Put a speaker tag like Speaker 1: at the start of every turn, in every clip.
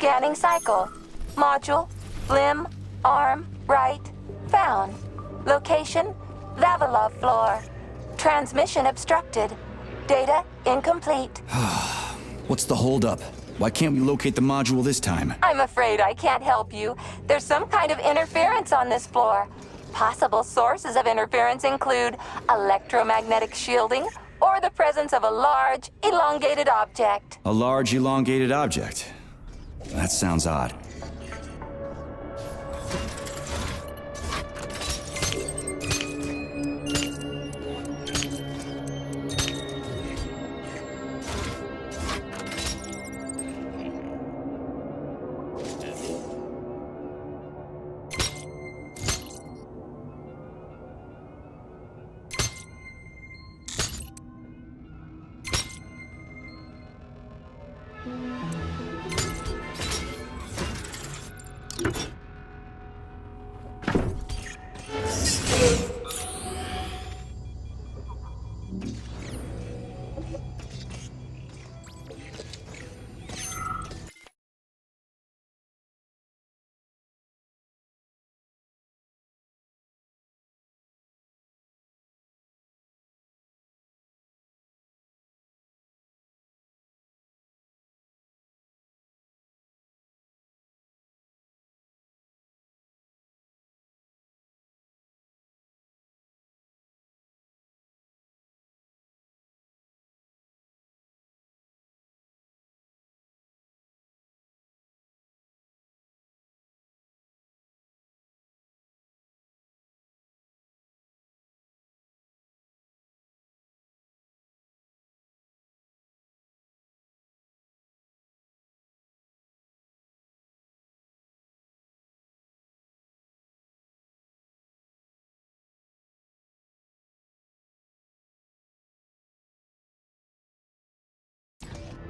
Speaker 1: Scanning cycle. Module, limb, arm, right, found. Location, Vavilov floor. Transmission obstructed. Data incomplete.
Speaker 2: What's the holdup? Why can't we locate the module this time?
Speaker 1: I'm afraid I can't help you. There's some kind of interference on this floor. Possible sources of interference include electromagnetic shielding or the presence of a large, elongated object.
Speaker 2: A large, elongated object? That sounds odd.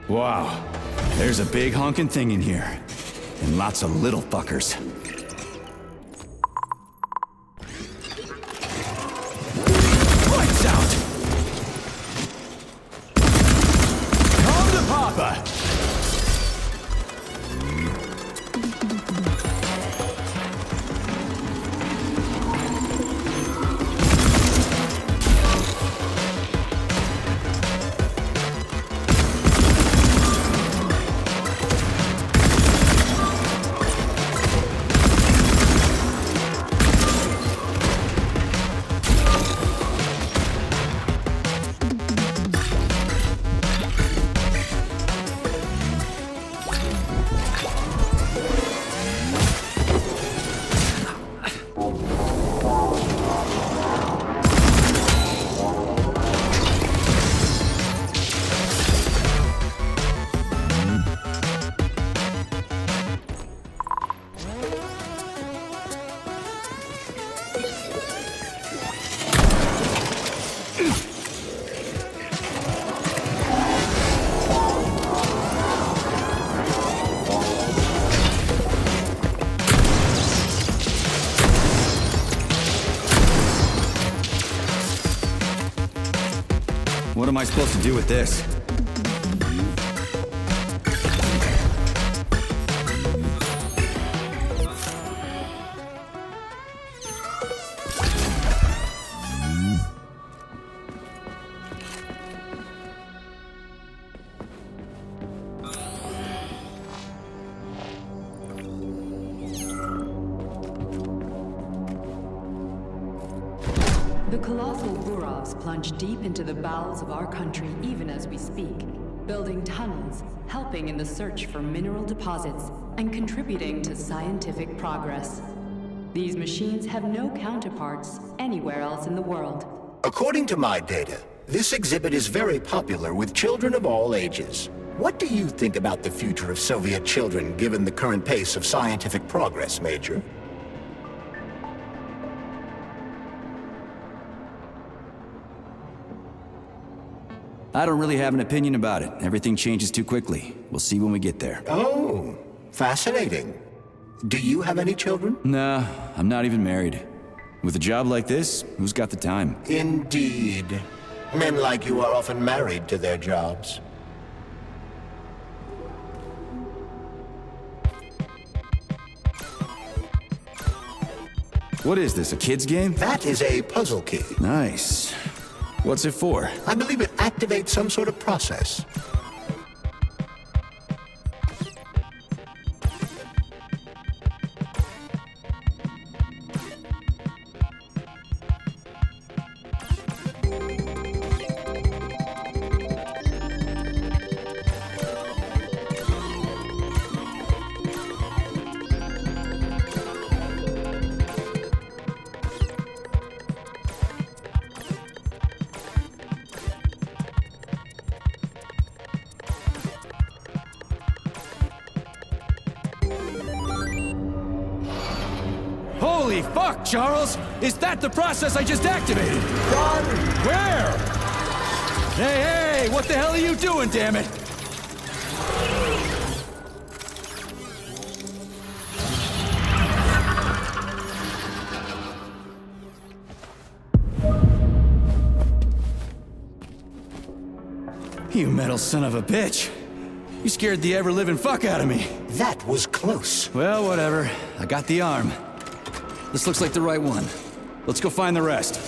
Speaker 2: Wow, there's a big honking thing in here. And lots of little fuckers. Lights out! Come to Papa! What am I supposed to do with this?
Speaker 3: The colossal Burovs plunge deep into the bowels of our country even as we speak, building tunnels, helping in the search for mineral deposits, and contributing to scientific progress. These machines have no counterparts anywhere else in the world.
Speaker 4: According to my data, this exhibit is very popular with children of all ages. What do you think about the future of Soviet children given the current pace of scientific progress, Major?
Speaker 2: I don't really have an opinion about it. Everything changes too quickly. We'll see when we get there.
Speaker 4: Oh, fascinating. Do you have any children?
Speaker 2: Nah, I'm not even married. With a job like this, who's got the time?
Speaker 4: Indeed. Men like you are often married to their jobs.
Speaker 2: What is this, a kid's game?
Speaker 4: That is a puzzle key.
Speaker 2: Nice. What's it for?
Speaker 4: I believe it activates some sort of process.
Speaker 2: Holy fuck, Charles! Is that the process I just activated?
Speaker 4: Run!
Speaker 2: Where? Hey, what the hell are you doing, damn it? You metal son of a bitch. You scared the ever-living fuck out of me.
Speaker 4: That was close.
Speaker 2: Well, whatever. I got the arm. This looks like the right one. Let's go find the rest.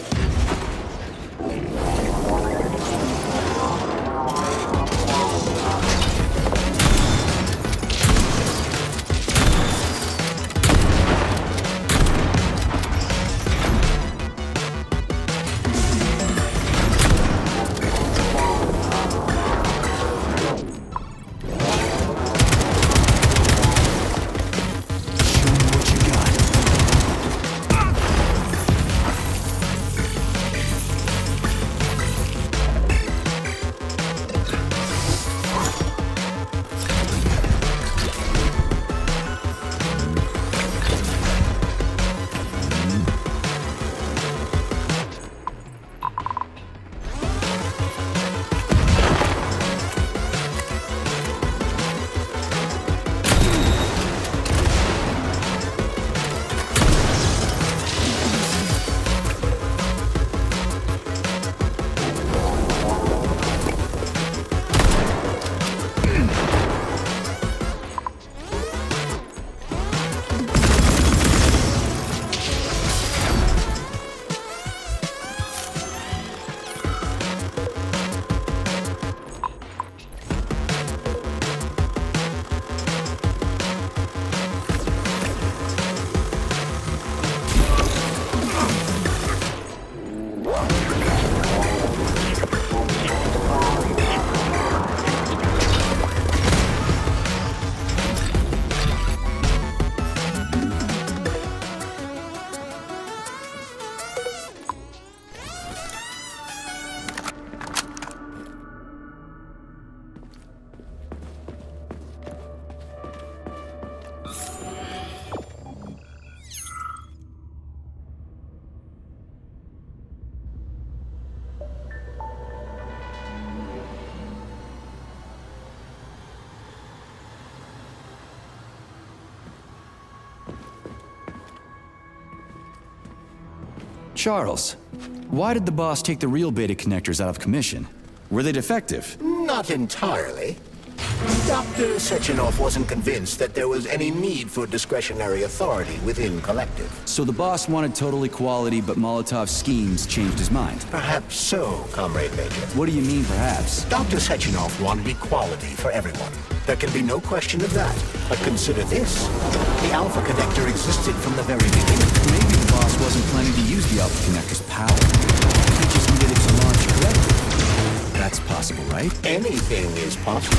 Speaker 2: Charles, why did the boss take the real beta connectors out of commission? Were they defective?
Speaker 4: Not entirely. Dr. Sechenov wasn't convinced that there was any need for discretionary authority within Collective.
Speaker 2: So the boss wanted total equality, but Molotov's schemes changed his mind.
Speaker 4: Perhaps so, Comrade Major.
Speaker 2: What do you mean, perhaps?
Speaker 4: Dr. Sechenov wanted equality for everyone. There can be no question of that. But consider this. The Alpha Connector existed from the very beginning.
Speaker 2: Maybe the boss wasn't planning to use the Alpha Connector's power. He just needed it to launch correctly. That's possible, right?
Speaker 4: Anything is possible.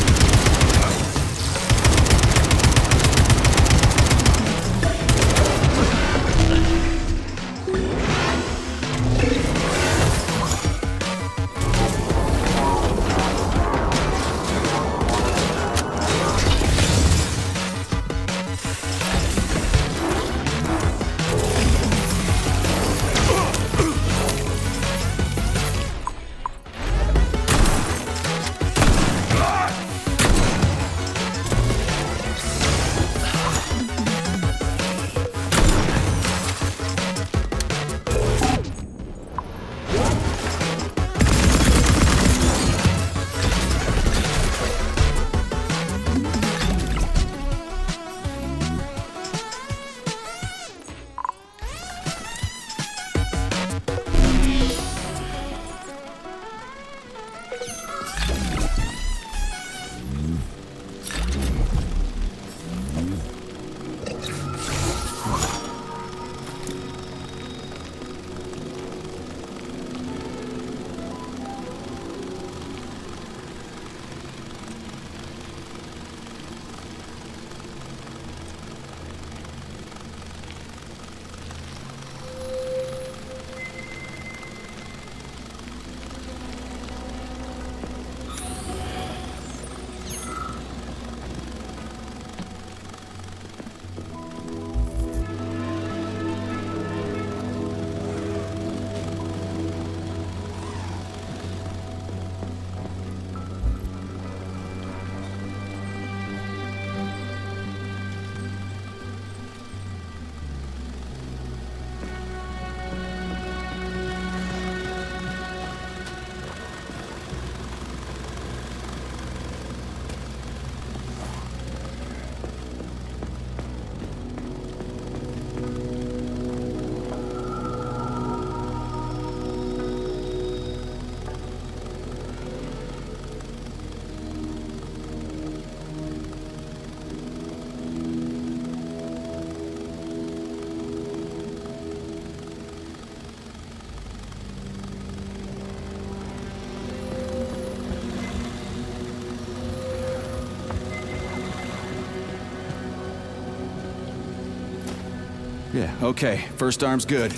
Speaker 2: Yeah, okay. First arm's good.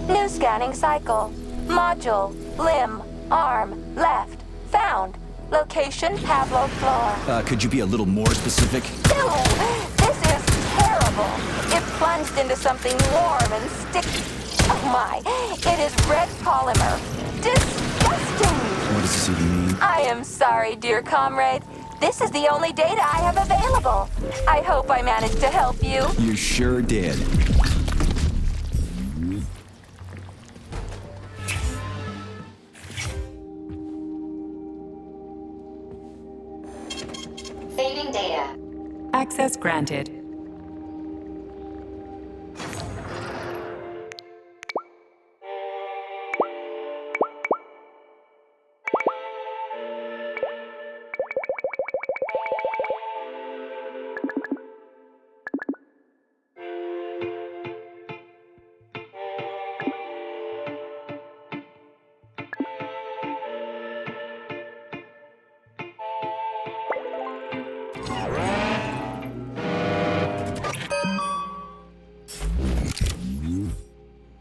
Speaker 1: New scanning cycle. Module, limb, arm, left. Found. Location, Pablo floor.
Speaker 2: Could you be a little more specific?
Speaker 1: Ew! This is terrible. It plunged into something warm and sticky. Oh my, it is red polymer. Disgusting!
Speaker 2: What does this even mean?
Speaker 1: I am sorry, dear comrade. This is the only data I have available. I hope I managed to help you.
Speaker 2: You sure did.
Speaker 3: Saving data. Access granted.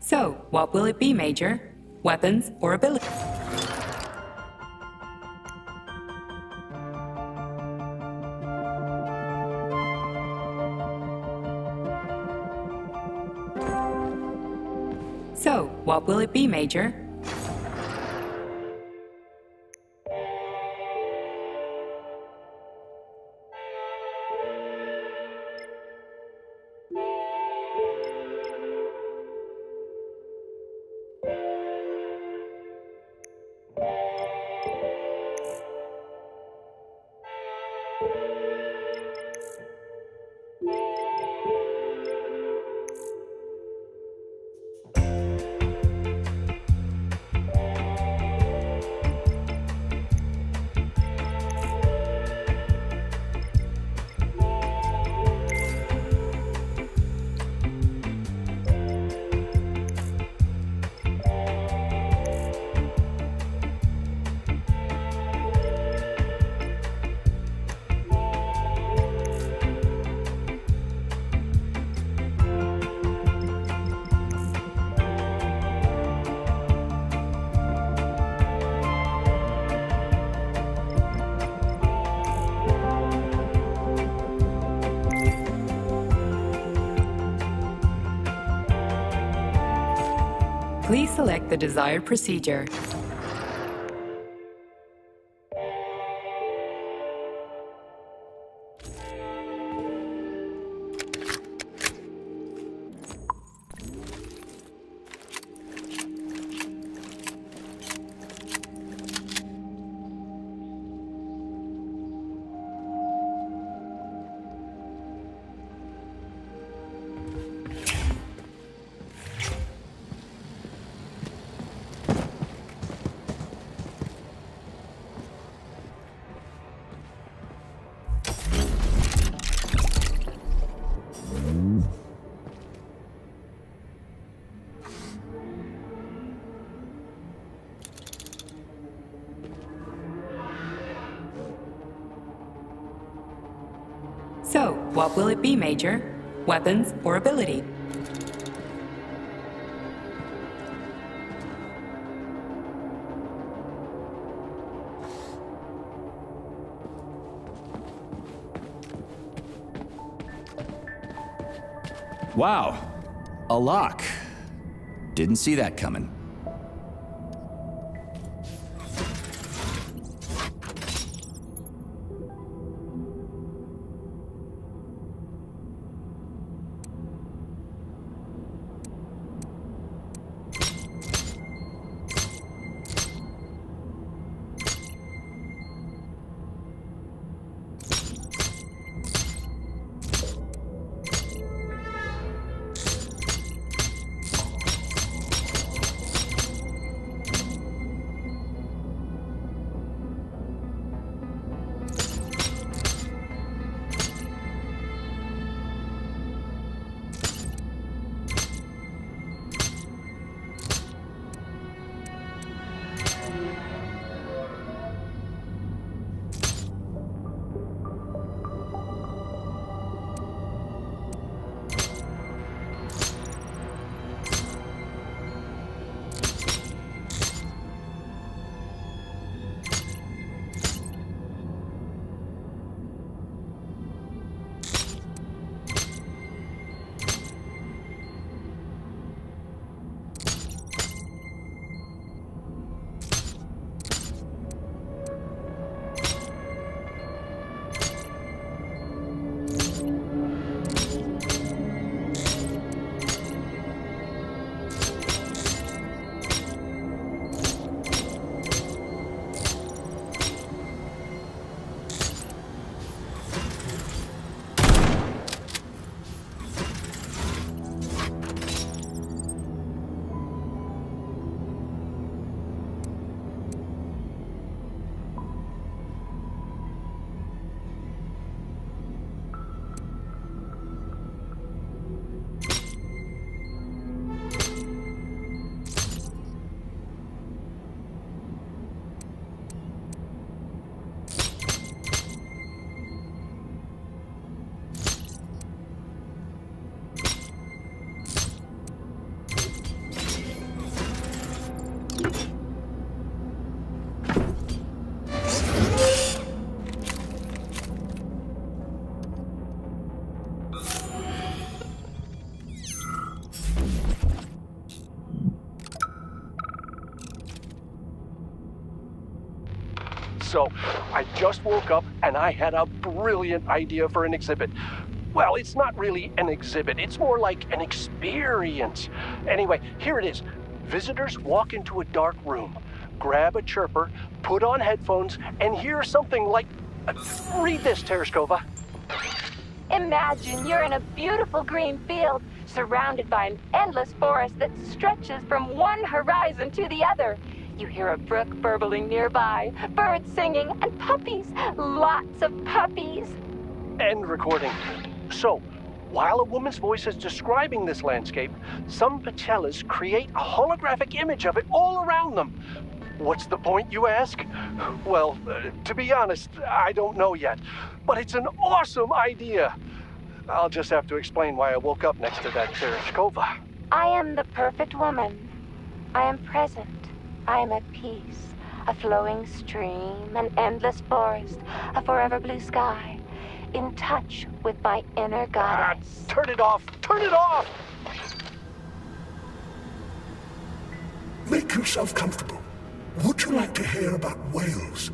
Speaker 3: So, what will it be, Major? Weapons or ability? So, what will it be, Major? Please select the desired procedure. So, what will it be, Major? Weapons or ability?
Speaker 2: Wow. A lock. Didn't see that coming.
Speaker 5: So, I just woke up and I had a brilliant idea for an exhibit. Well, it's not really an exhibit, it's more like an experience. Anyway, here it is. Visitors walk into a dark room, grab a chirper, put on headphones, and hear something like... read this, Tereshkova.
Speaker 1: Imagine you're in a beautiful green field, surrounded by an endless forest that stretches from one horizon to the other. You hear a brook burbling nearby, birds singing, and puppies. Lots of puppies.
Speaker 5: End recording. So, while a woman's voice is describing this landscape, some pacellas create a holographic image of it all around them. What's the point, you ask? Well, to be honest, I don't know yet. But it's an awesome idea. I'll just have to explain why I woke up next to that Tereshkova.
Speaker 1: I am the perfect woman. I am present. I am at peace. A flowing stream, an endless forest, a forever blue sky. In touch with my inner goddess.
Speaker 5: Turn it off! Turn it off!
Speaker 4: Make yourself comfortable. Would you like to hear about whales?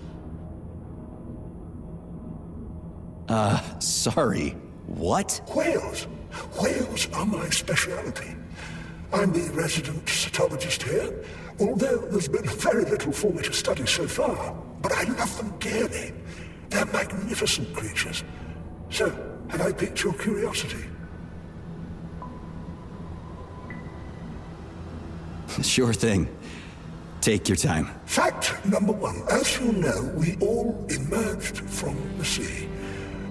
Speaker 2: Sorry. What?
Speaker 4: Whales. Whales are my specialty. I'm the resident cytologist here, although there's been very little for me to study so far. But I love them dearly. They're magnificent creatures. So, have I piqued your curiosity?
Speaker 2: Sure thing. Take your time.
Speaker 4: Fact number one. As you know, we all emerged from the sea.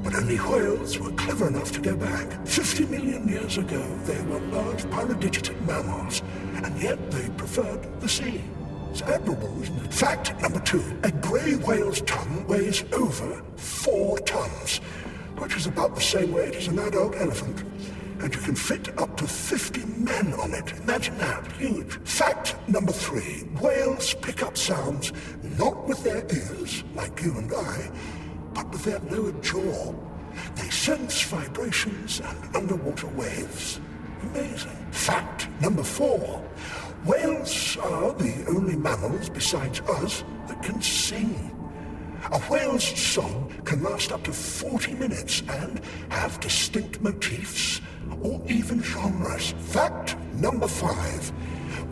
Speaker 4: But only whales were clever enough to go back. 50 million years ago, they were large pyrodigitic mammals, and yet they preferred the sea. It's admirable, isn't it? Fact number two. A grey whale's tongue weighs over 4 tons, which is about the same weight as an adult elephant. And you can fit up to 50 men on it. Imagine that. Huge. Fact number 3. Whales pick up sounds not with their ears, like you and I, but with their lower jaw. They sense vibrations and underwater waves. Amazing. Fact number 4. Whales are the only mammals besides us that can sing. A whale's song can last up to 40 minutes and have distinct motifs or even genres. Fact number 5.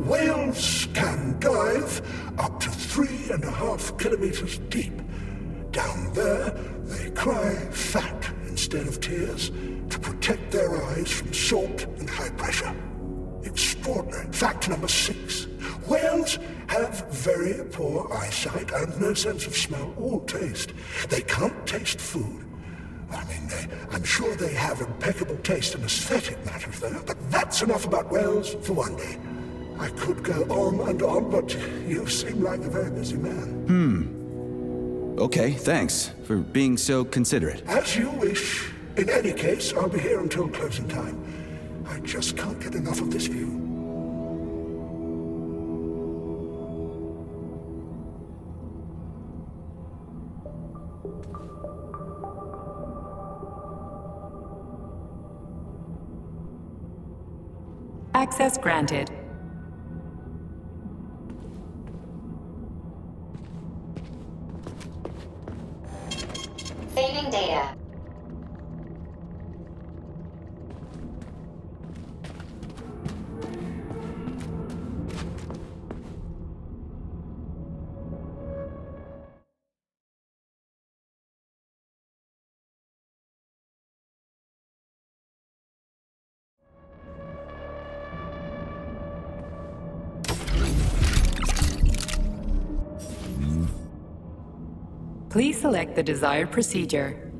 Speaker 4: Whales can dive up to 3.5 kilometers deep. Down there, they cry fat instead of tears to protect their eyes from salt and high pressure. Extraordinary. Fact number 6. Whales have very poor eyesight and no sense of smell or taste. They can't taste food. I mean, I'm sure they have impeccable taste in aesthetic matters there, but that's enough about whales for one day. I could go on and on, but you seem like a very busy man.
Speaker 2: Okay, thanks for being so considerate.
Speaker 4: As you wish. In any case, I'll be here until closing time. I just can't get enough of this view.
Speaker 3: Access granted.
Speaker 6: Saving data.
Speaker 3: Please select the desired procedure.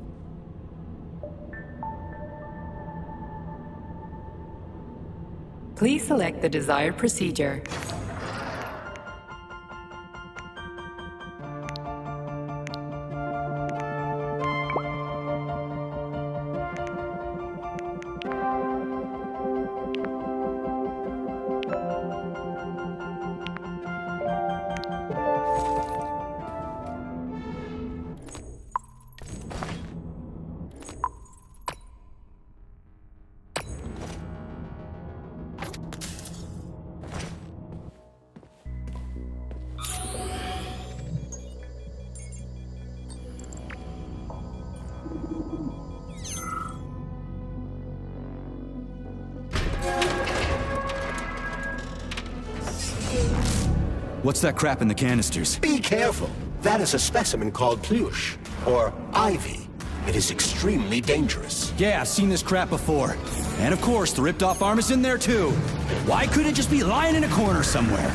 Speaker 3: Please select the desired procedure.
Speaker 2: What's that crap in the canisters?
Speaker 6: Be careful. That is a specimen called pluche, or ivy. It is extremely dangerous.
Speaker 2: Yeah, I've seen this crap before. And of course, the ripped-off arm is in there too. Why couldn't it just be lying in a corner somewhere?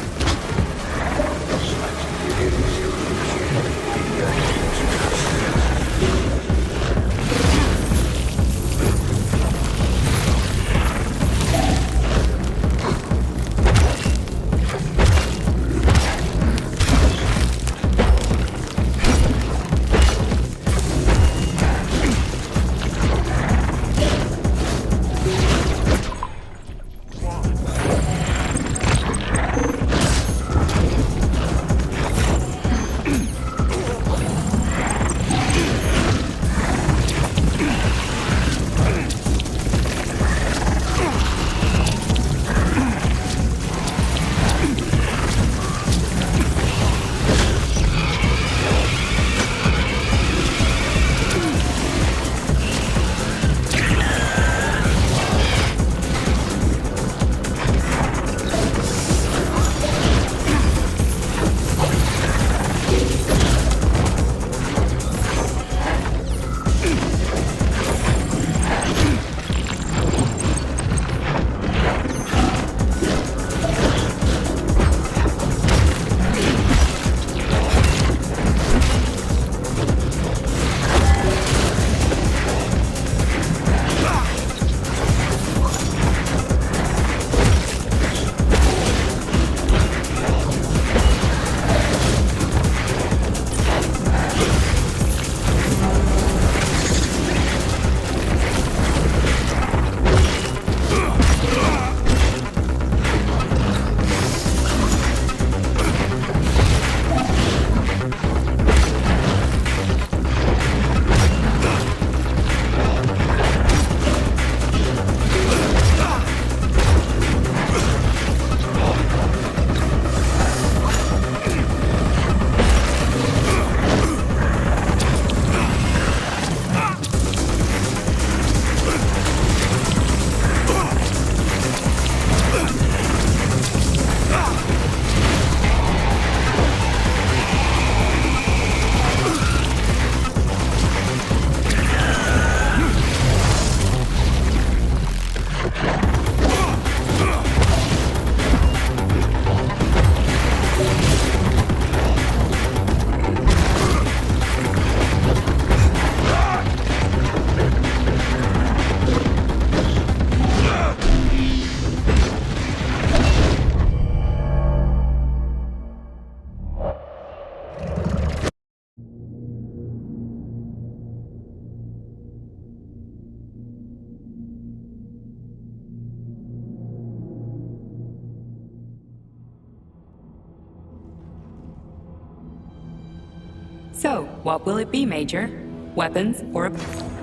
Speaker 3: So, what will it be, Major? Weapons or a...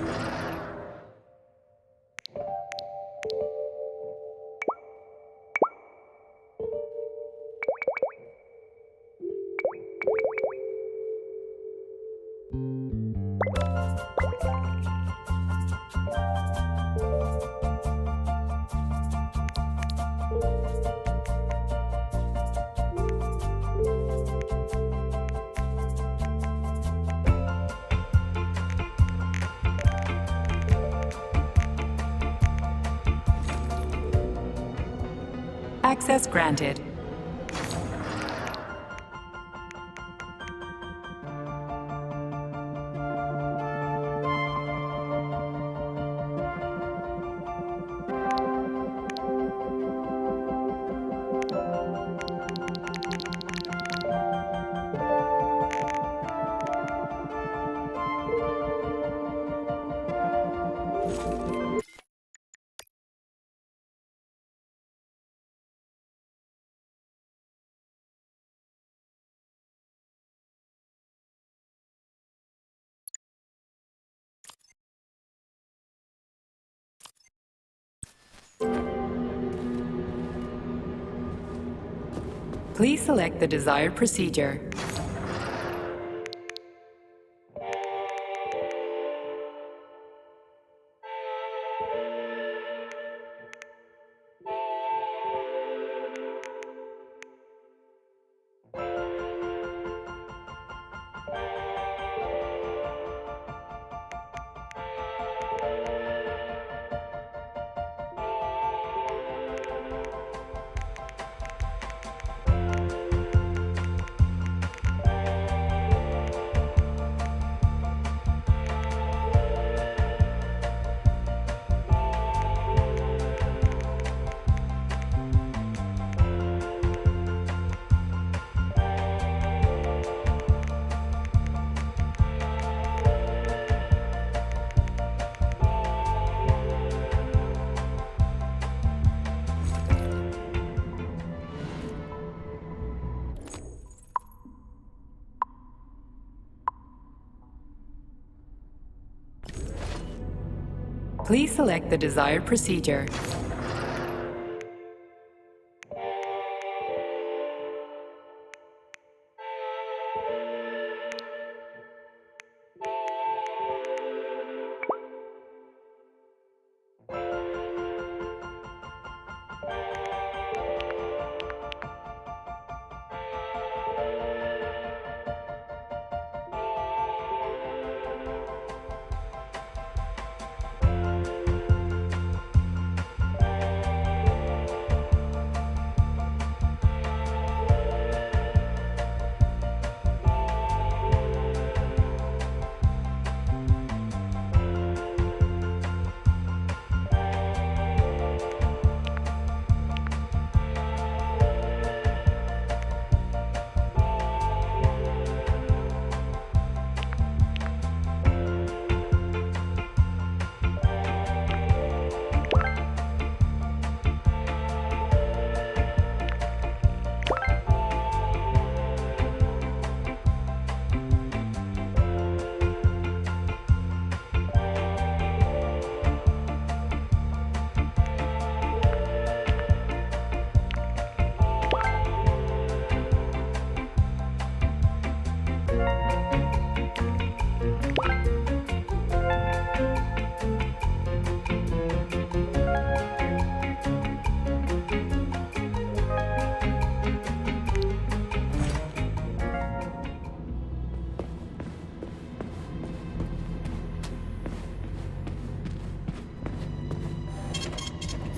Speaker 3: Access granted. Please select the desired procedure. Please select the desired procedure.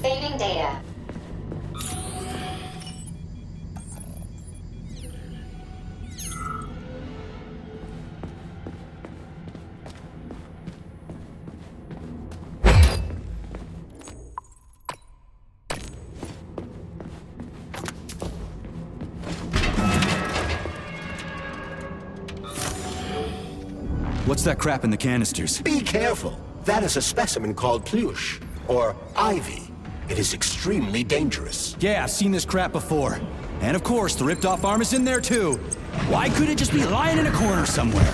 Speaker 7: Saving data.
Speaker 2: What's that crap in the canisters?
Speaker 6: Be careful. That is a specimen called Plush, or Ivy. It is extremely dangerous.
Speaker 2: Yeah, I've seen this crap before. And of course, the ripped-off arm is in there too. Why couldn't it just be lying in a corner somewhere?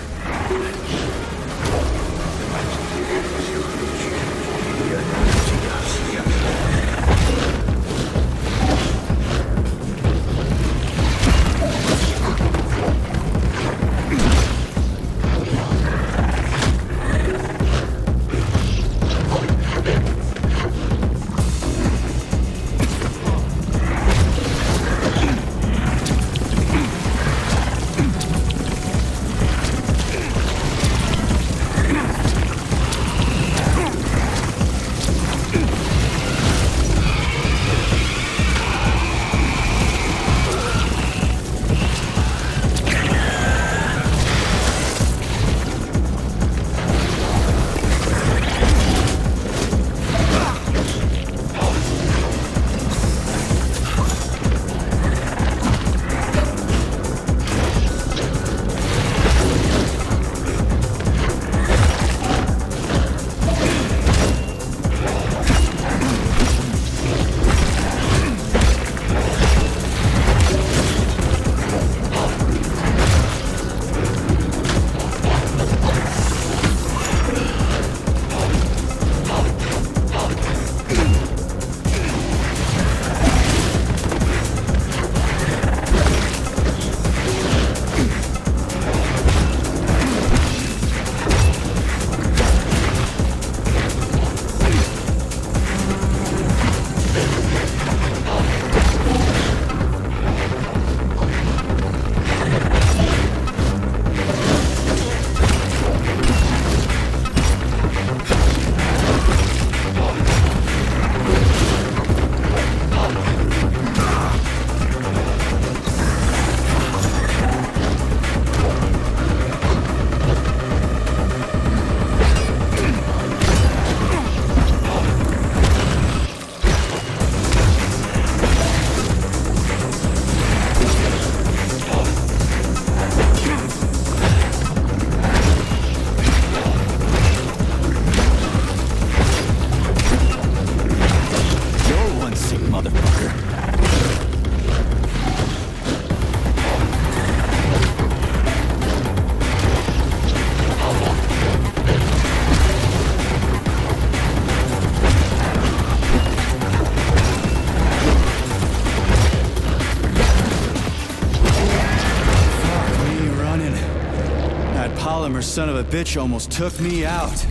Speaker 2: Polymer son of a bitch almost took me out.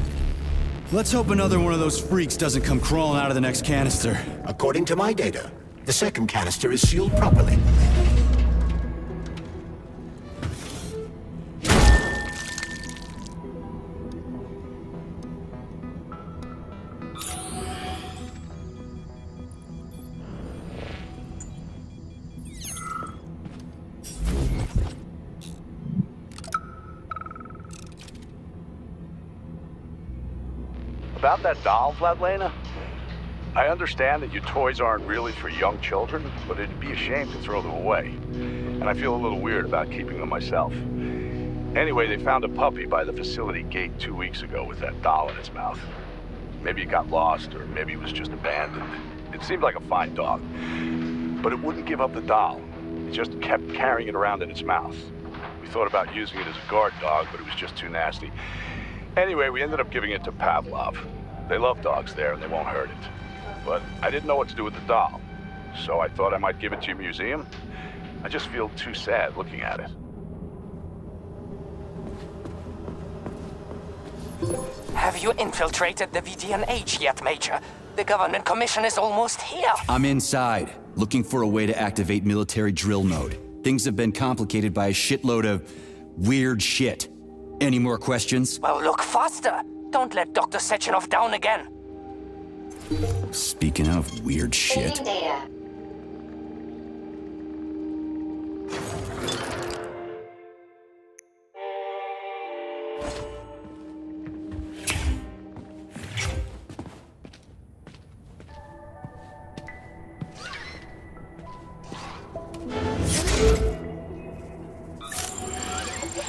Speaker 2: Let's hope another one of those freaks doesn't come crawling out of the next canister.
Speaker 6: According to my data, the second canister is sealed properly.
Speaker 8: About that doll, Vladlena? I understand that your toys aren't really for young children, but it'd be a shame to throw them away. And I feel a little weird about keeping them myself. Anyway, they found a puppy by the facility gate 2 weeks ago with that doll in its mouth. Maybe it got lost, or maybe it was just abandoned. It seemed like a fine dog, but it wouldn't give up the doll. It just kept carrying it around in its mouth. We thought about using it as a guard dog, but it was just too nasty. Anyway, we ended up giving it to Pavlov. They love dogs there and they won't hurt it. But I didn't know what to do with the doll, so I thought I might give it to your museum. I just feel too sad looking at it.
Speaker 9: Have you infiltrated the VDNH yet, Major? The government commission is almost here.
Speaker 2: I'm inside, looking for a way to activate military drill mode. Things have been complicated by a shitload of weird shit. Any more questions?
Speaker 9: Well, look faster. Don't let Dr. Sechenov down again.
Speaker 2: Speaking of weird shit.
Speaker 7: Saving data.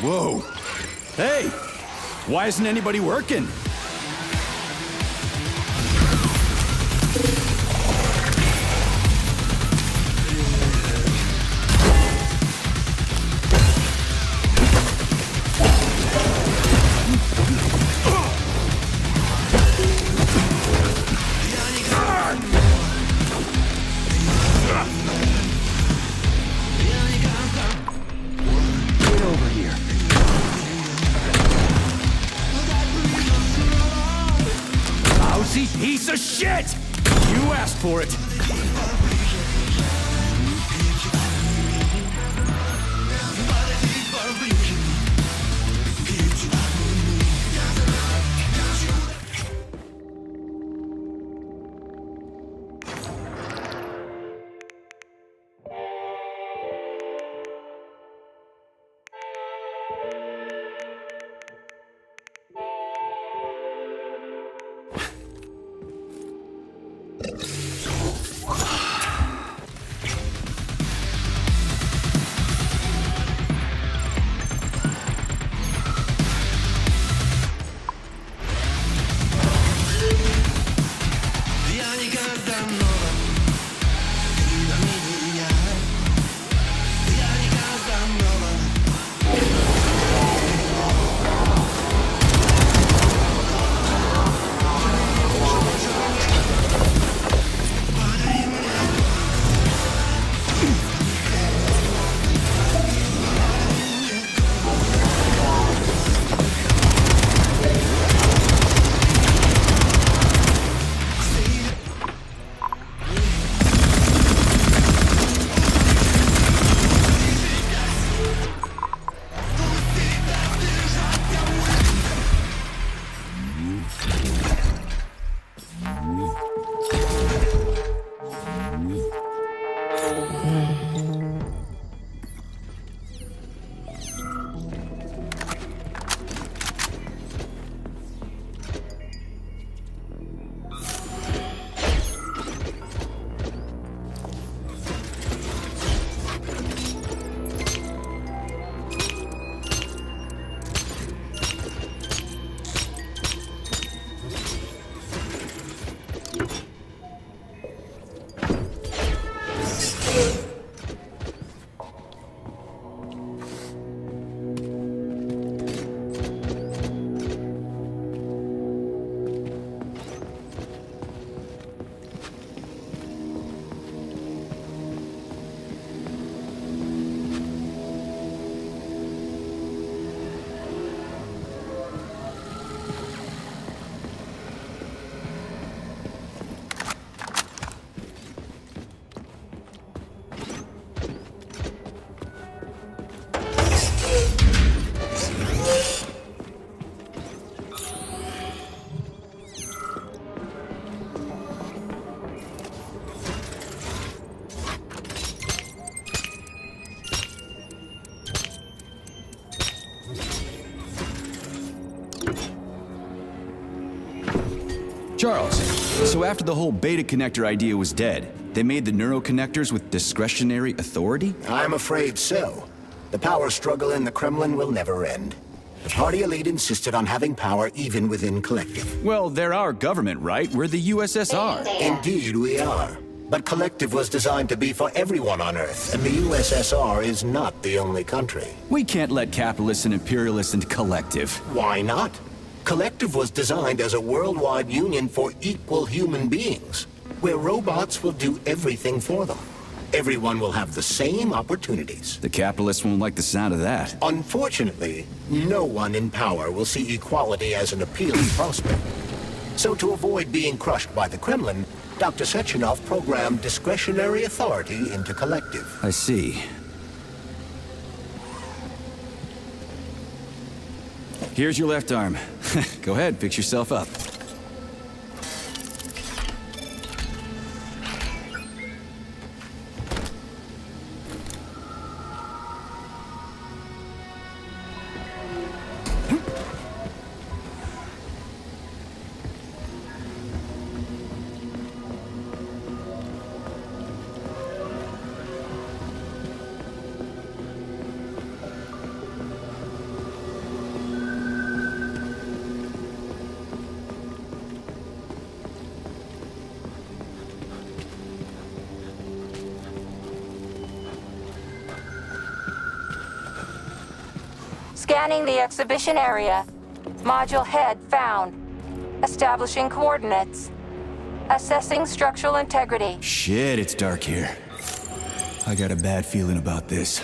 Speaker 2: Whoa. Hey! Why isn't anybody working? Get over here. Lousy piece of shit! You asked for it. Charles, so after the whole beta connector idea was dead, they made the neuroconnectors with discretionary authority?
Speaker 6: I'm afraid so. The power struggle in the Kremlin will never end. The party elite insisted on having power even within Collective.
Speaker 2: Well, they're our government, right? We're the USSR.
Speaker 6: Indeed, we are. But Collective was designed to be for everyone on Earth, and the USSR is not the only country.
Speaker 2: We can't let capitalists and imperialists into Collective.
Speaker 6: Why not? Collective was designed as a worldwide union for equal human beings, where robots will do everything for them. Everyone will have the same opportunities.
Speaker 2: The capitalists won't like the sound of that.
Speaker 6: Unfortunately, no one in power will see equality as an appealing prospect. So to avoid being crushed by the Kremlin, Dr. Sechenov programmed discretionary authority into Collective.
Speaker 2: I see. Here's your left arm. Go ahead, fix yourself up.
Speaker 1: Scanning the exhibition area. Module head found. Establishing coordinates. Assessing structural integrity.
Speaker 2: Shit, it's dark here. I got a bad feeling about this.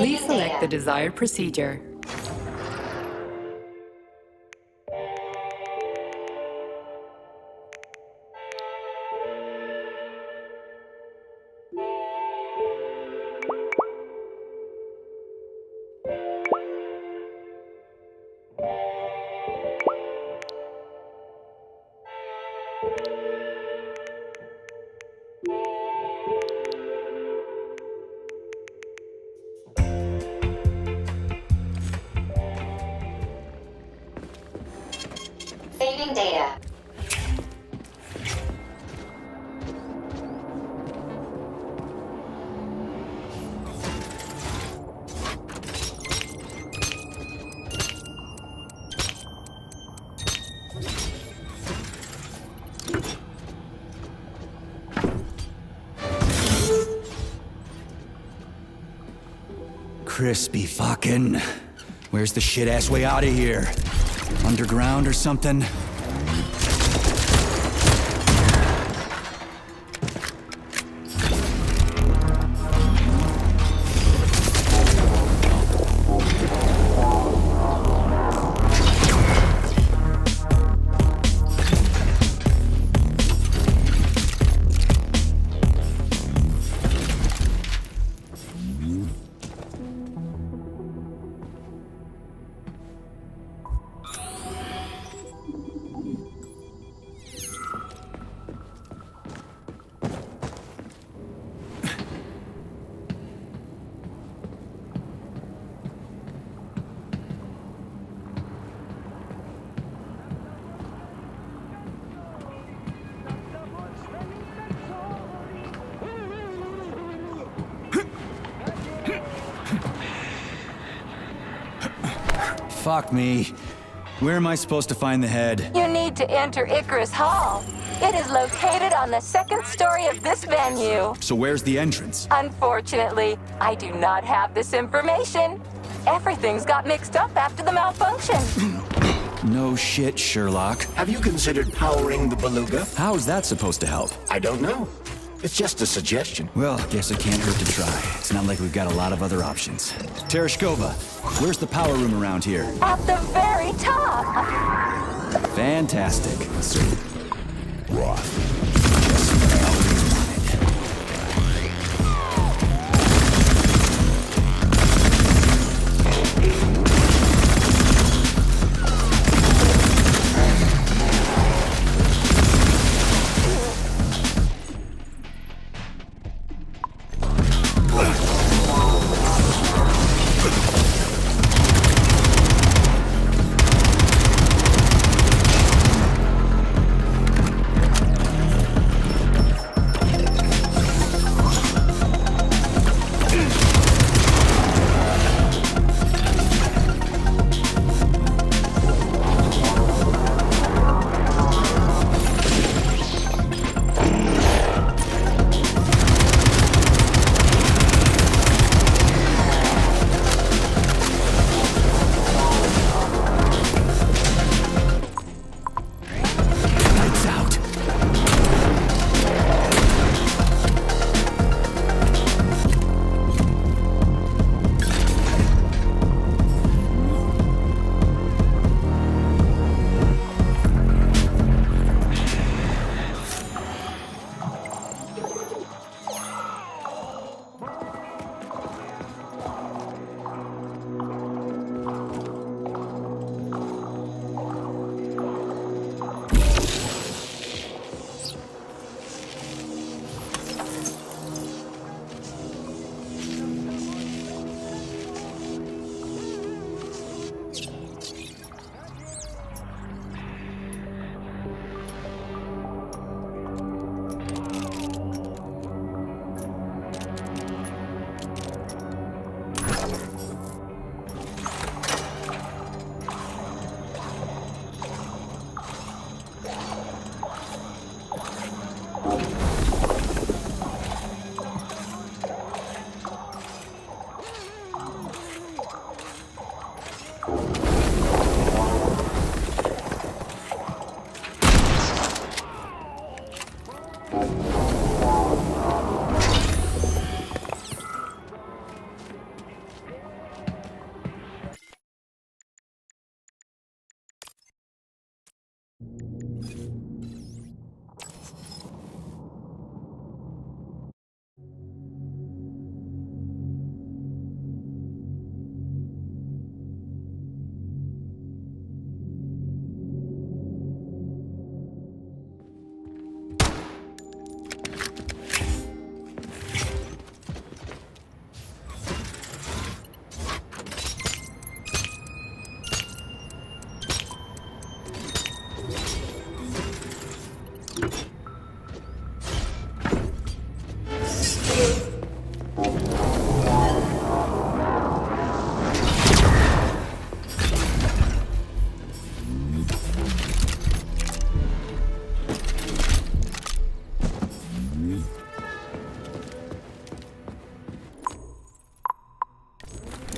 Speaker 3: Please select the desired procedure.
Speaker 7: Saving data.
Speaker 2: Crispy fucking. Where's the shit-ass way out of here? Underground or something? Fuck me. Where am I supposed to find the head?
Speaker 1: You need to enter Icarus Hall. It is located on the second story of this venue.
Speaker 2: So where's the entrance?
Speaker 1: Unfortunately, I do not have this information. Everything's got mixed up after the malfunction.
Speaker 2: No shit, Sherlock.
Speaker 6: Have you considered powering the beluga?
Speaker 2: How's that supposed to help?
Speaker 6: I don't know. It's just a suggestion.
Speaker 2: Well, guess it can't hurt to try. It's not like we've got a lot of other options. Tereshkova, where's the power room around here?
Speaker 1: At the very top.
Speaker 2: Fantastic. So,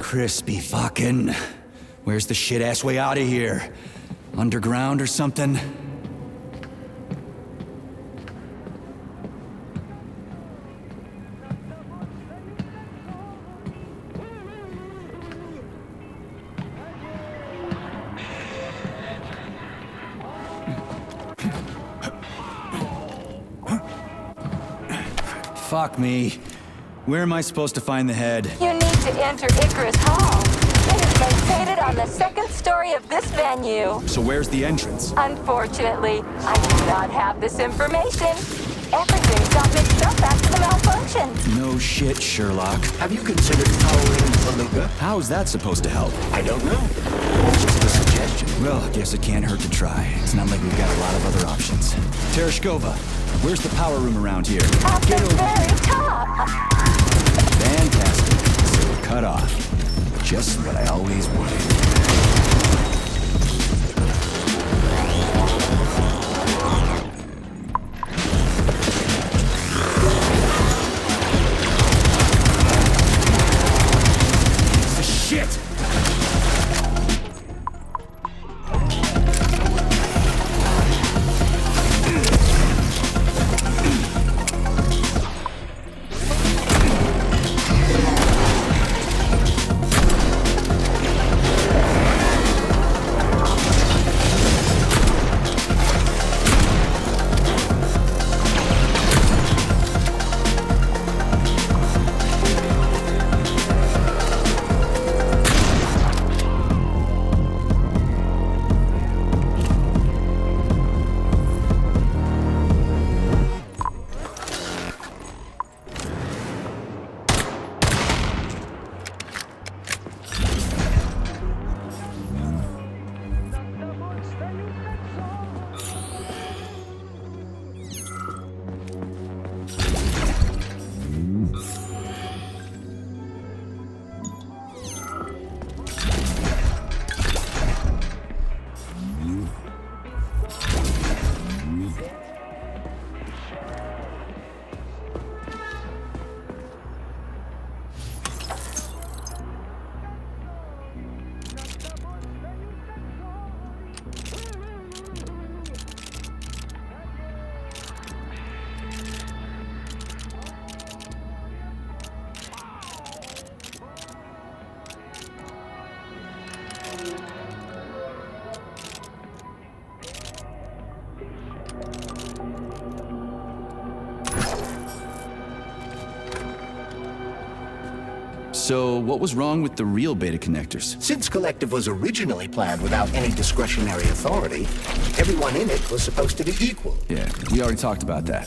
Speaker 2: Crispy fucking. Where's the shit-ass way out of here? Underground or something? Fuck me. Where am I supposed to find the head?
Speaker 1: You need to enter Icarus Hall. It is located on the second story of this venue.
Speaker 2: So where's the entrance?
Speaker 1: Unfortunately, I do not have this information. Everything got mixed up after the malfunction.
Speaker 2: No shit, Sherlock.
Speaker 6: Have you considered powering the Beluga?
Speaker 2: How's that supposed to help?
Speaker 6: I don't know. It's just a suggestion.
Speaker 2: Well, I guess it can't hurt to try. It's not like we've got a lot of other options. Tereshkova, where's the power room around here?
Speaker 1: At the very top.
Speaker 2: Fantastic. So we're cut off. Just what I always wanted. Shit! So, what was wrong with the real beta connectors?
Speaker 6: Since Collective was originally planned without any discretionary authority, everyone in it was supposed to be equal.
Speaker 2: Yeah, we already talked about that.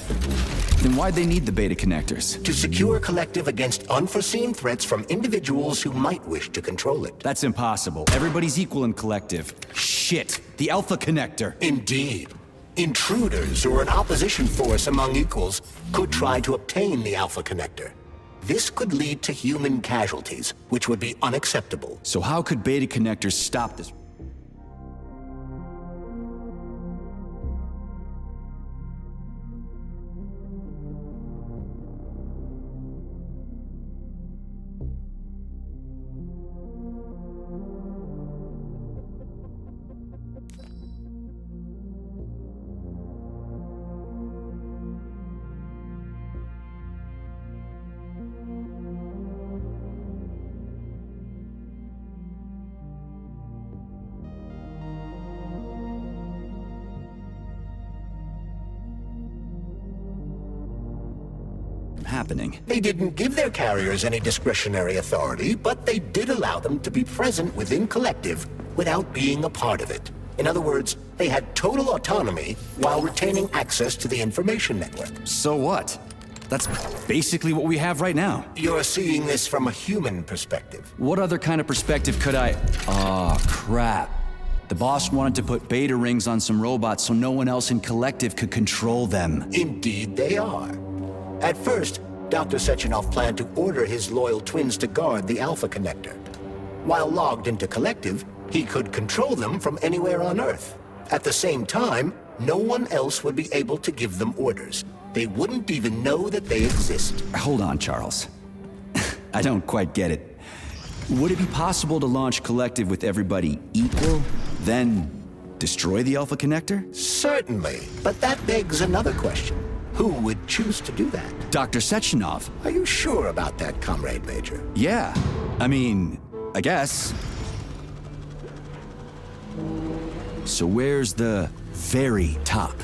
Speaker 2: Then why'd they need the beta connectors?
Speaker 6: To secure Collective against unforeseen threats from individuals who might wish to control it.
Speaker 2: That's impossible. Everybody's equal in Collective. Shit! The Alpha Connector!
Speaker 6: Indeed. Intruders or an opposition force among equals could try to obtain the Alpha Connector. This could lead to human casualties, which would be unacceptable.
Speaker 2: So how could beta connectors stop this? happening.
Speaker 6: They didn't give their carriers any discretionary authority, but they did allow them to be present within Collective without being a part of it. In other words, they had total autonomy while retaining access to the information network.
Speaker 2: So what? That's basically what we have right now.
Speaker 6: You're seeing this from a human perspective.
Speaker 2: What other kind of perspective could I... Aw, crap. The boss wanted to put beta rings on some robots so no one else in Collective could control them.
Speaker 6: Indeed they are. At first, Dr. Sechenov planned to order his loyal twins to guard the Alpha Connector. While logged into Collective, he could control them from anywhere on Earth. At the same time, no one else would be able to give them orders. They wouldn't even know that they exist.
Speaker 2: Hold on, Charles. I don't quite get it. Would it be possible to launch Collective with everybody equal, then destroy the Alpha Connector?
Speaker 6: Certainly, but that begs another question. Who would choose to do that?
Speaker 2: Dr. Sechenov.
Speaker 6: Are you sure about that, Comrade Major?
Speaker 2: Yeah. I mean, I guess. So where's the very top?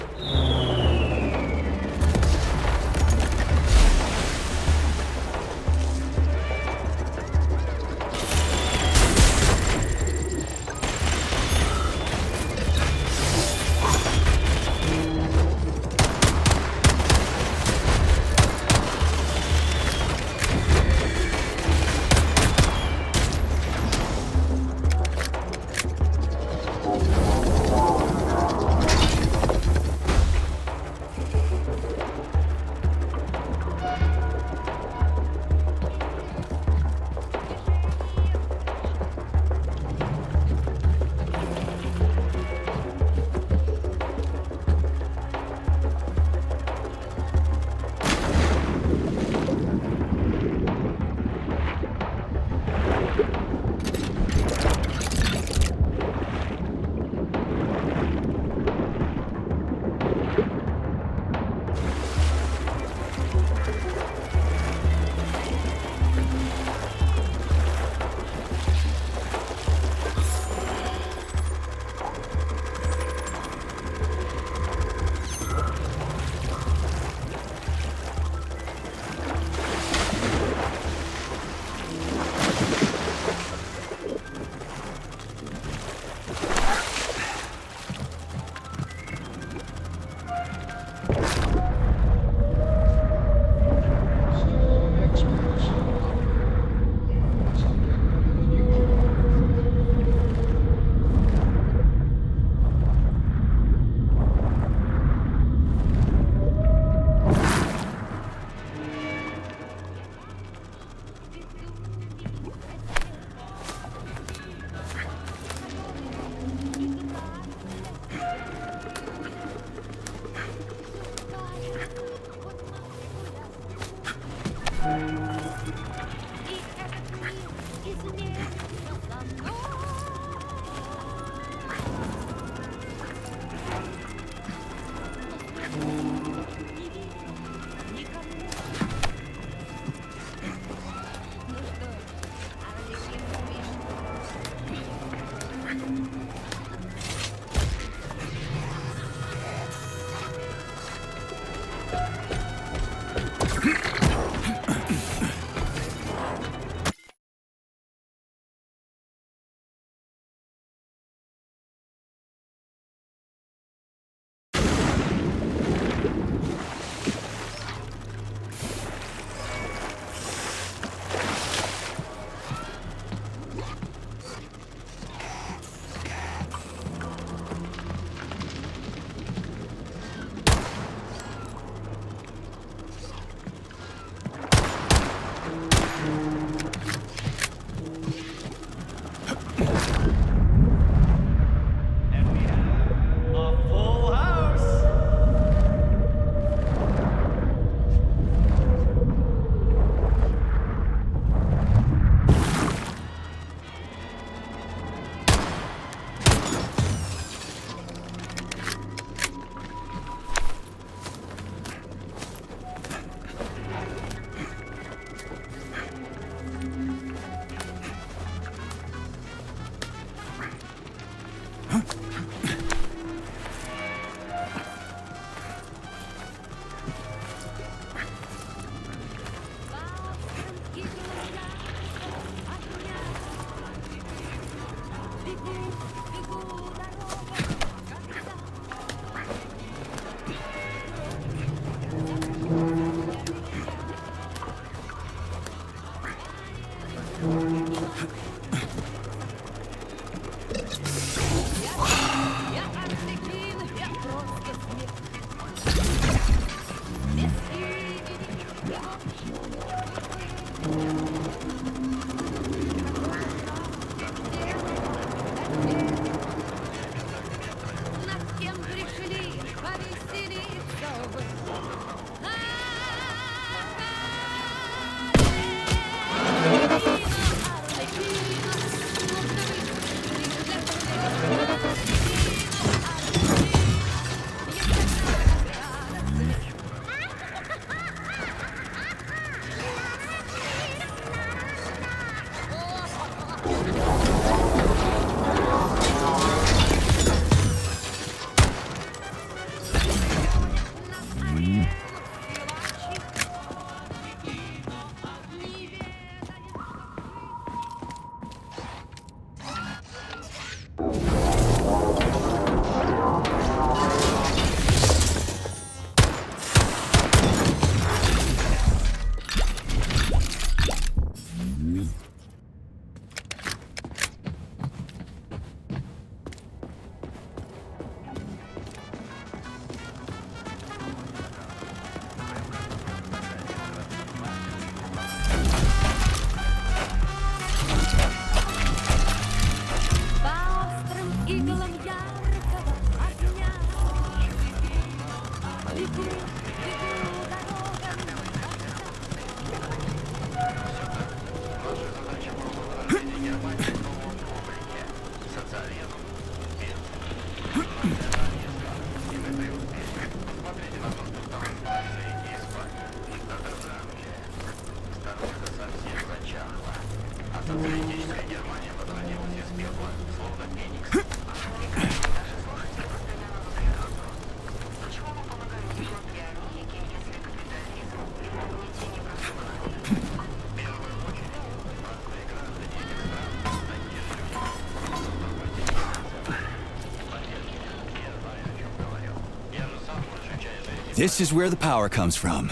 Speaker 2: This is where the power comes from.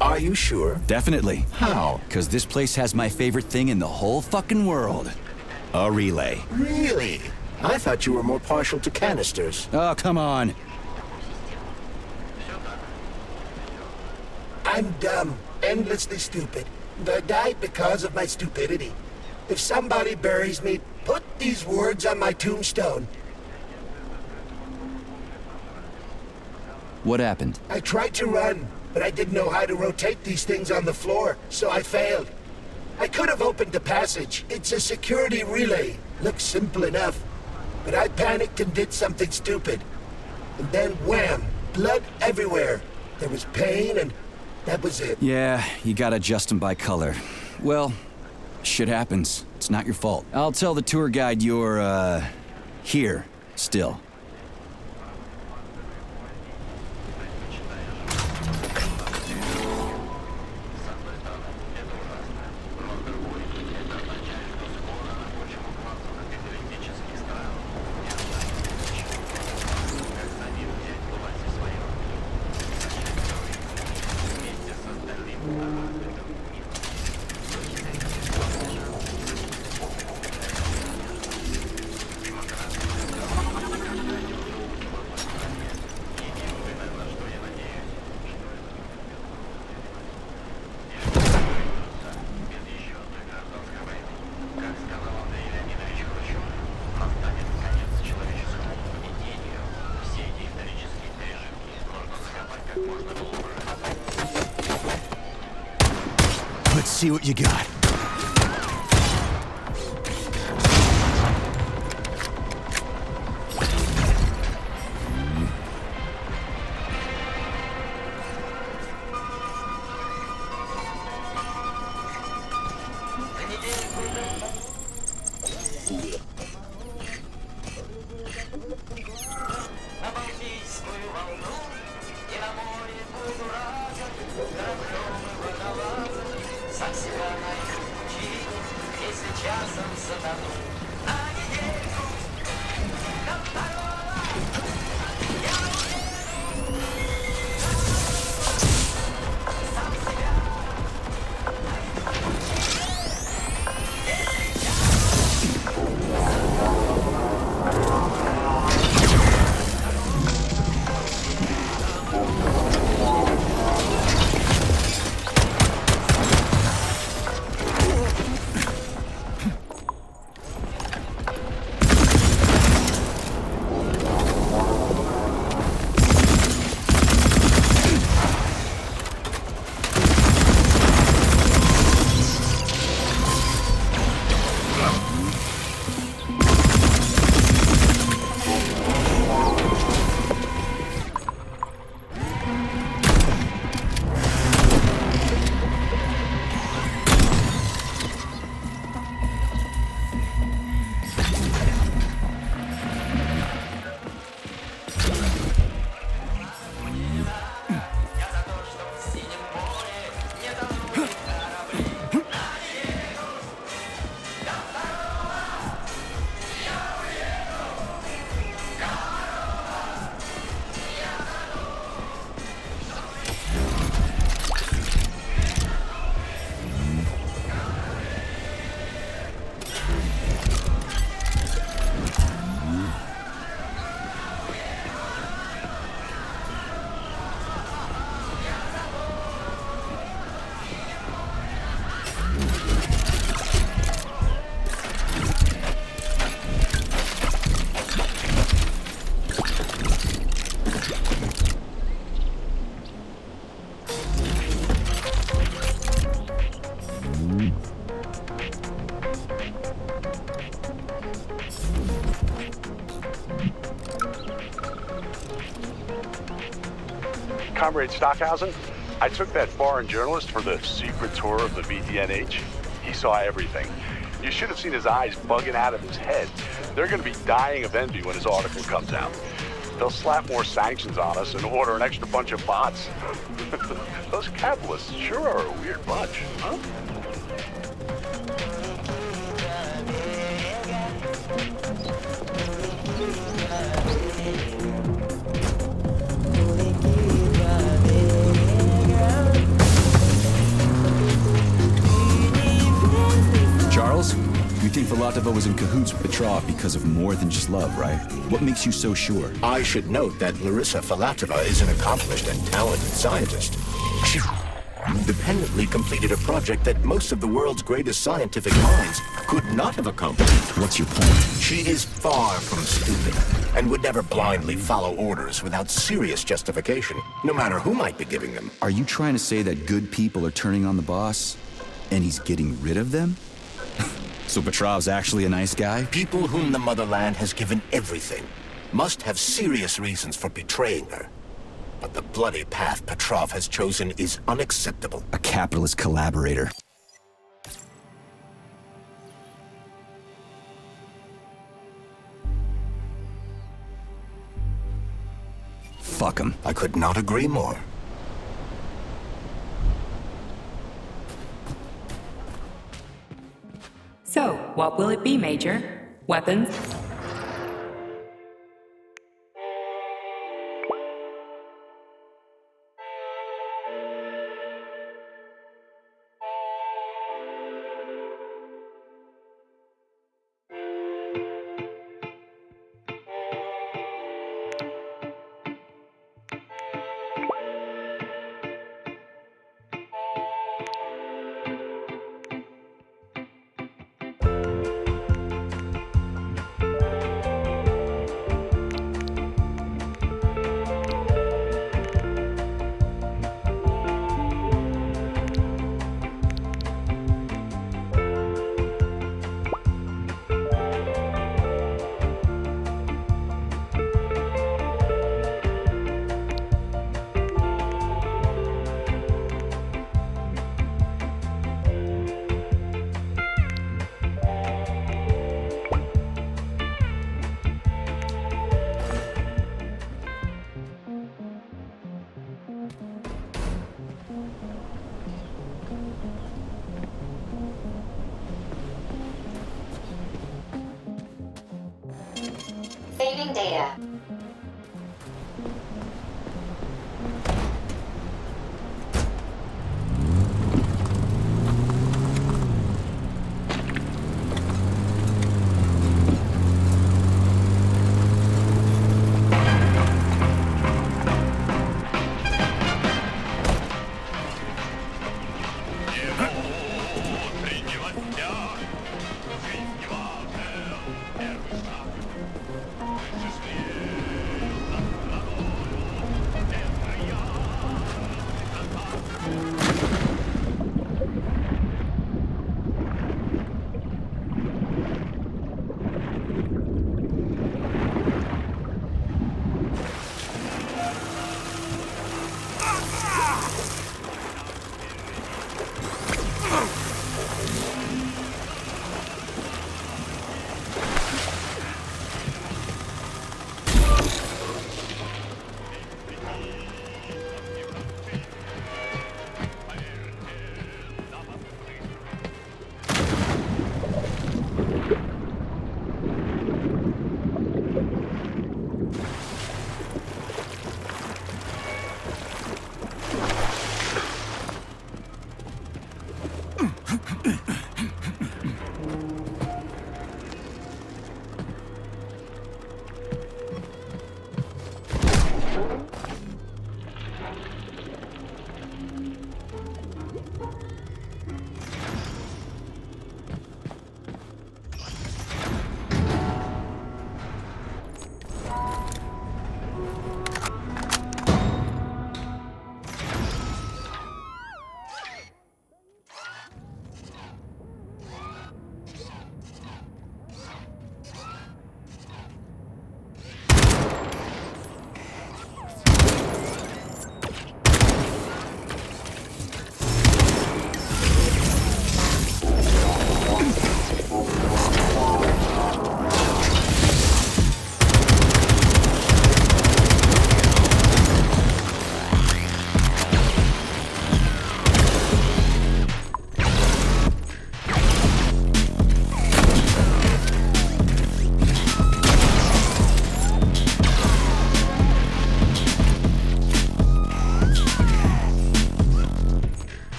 Speaker 6: Are you sure?
Speaker 2: Definitely.
Speaker 6: How?
Speaker 2: Because this place has my favorite thing in the whole fucking world. A relay.
Speaker 6: Really? I thought you were more partial to canisters.
Speaker 2: Oh, come on.
Speaker 4: I'm dumb, endlessly stupid. And I died because of my stupidity. If somebody buries me, put these words on my tombstone.
Speaker 2: What happened?
Speaker 4: I tried to run, but I didn't know how to rotate these things on the floor, so I failed. I could have opened the passage. It's a security relay. Looks simple enough. But I panicked and did something stupid. And then wham! Blood everywhere. There was pain and that was it.
Speaker 2: Yeah, you gotta adjust them by color. Well, shit happens. It's not your fault. I'll tell the tour guide you're, here, still. Let's see what you got.
Speaker 9: Со всех
Speaker 8: Comrade Stockhausen, I took that foreign journalist for the secret tour of the VDNH. He saw everything. You should have seen his eyes bugging out of his head. They're going to be dying of envy when his article comes out. They'll slap more sanctions on us and order an extra bunch of bots. Those capitalists sure are a weird bunch, huh?
Speaker 2: Charles, you think Filatova was in cahoots with Petrov because of more than just love, right? What makes you so sure?
Speaker 6: I should note that Larissa Filatova is an accomplished and talented scientist. She independently completed a project that most of the world's greatest scientific minds could not have accomplished.
Speaker 2: What's your point?
Speaker 6: She is far from stupid, and would never blindly follow orders without serious justification, no matter who might be giving them.
Speaker 2: Are you trying to say that good people are turning on the boss, and he's getting rid of them? So Petrov's actually a nice guy?
Speaker 6: People whom the motherland has given everything must have serious reasons for betraying her. But the bloody path Petrov has chosen is unacceptable.
Speaker 2: A capitalist collaborator. Fuck him.
Speaker 6: I could not agree more.
Speaker 3: So, what will it be, Major? Weapons?
Speaker 7: Saving data.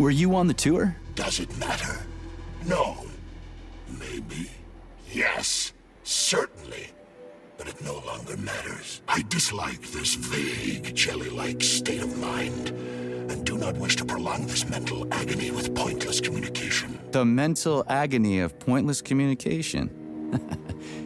Speaker 2: Were you on the tour?
Speaker 4: Does it matter? No. Maybe. Yes. Certainly. But it no longer matters. I dislike this vague, jelly-like state of mind, and do not wish to prolong this mental agony with pointless communication.
Speaker 2: The mental agony of pointless communication.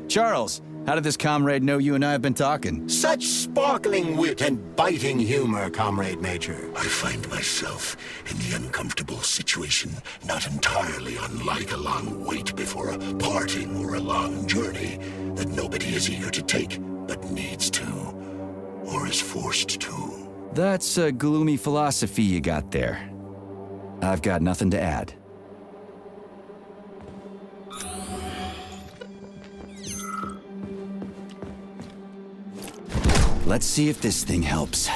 Speaker 2: Charles, how did this comrade know you and I have been talking?
Speaker 6: Such sparkling wit and biting humor, Comrade Major.
Speaker 4: I find myself in the uncomfortable situation not entirely unlike a long wait before a parting or a long journey that nobody is eager to take, but needs to, or is forced to.
Speaker 2: That's a gloomy philosophy you got there. I've got nothing to add. Let's see if this thing helps.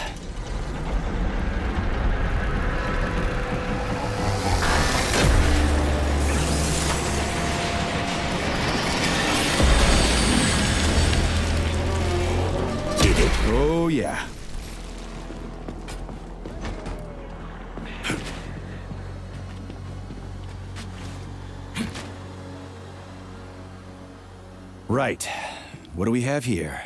Speaker 4: Did it?
Speaker 2: Oh, yeah. Right. What do we have here?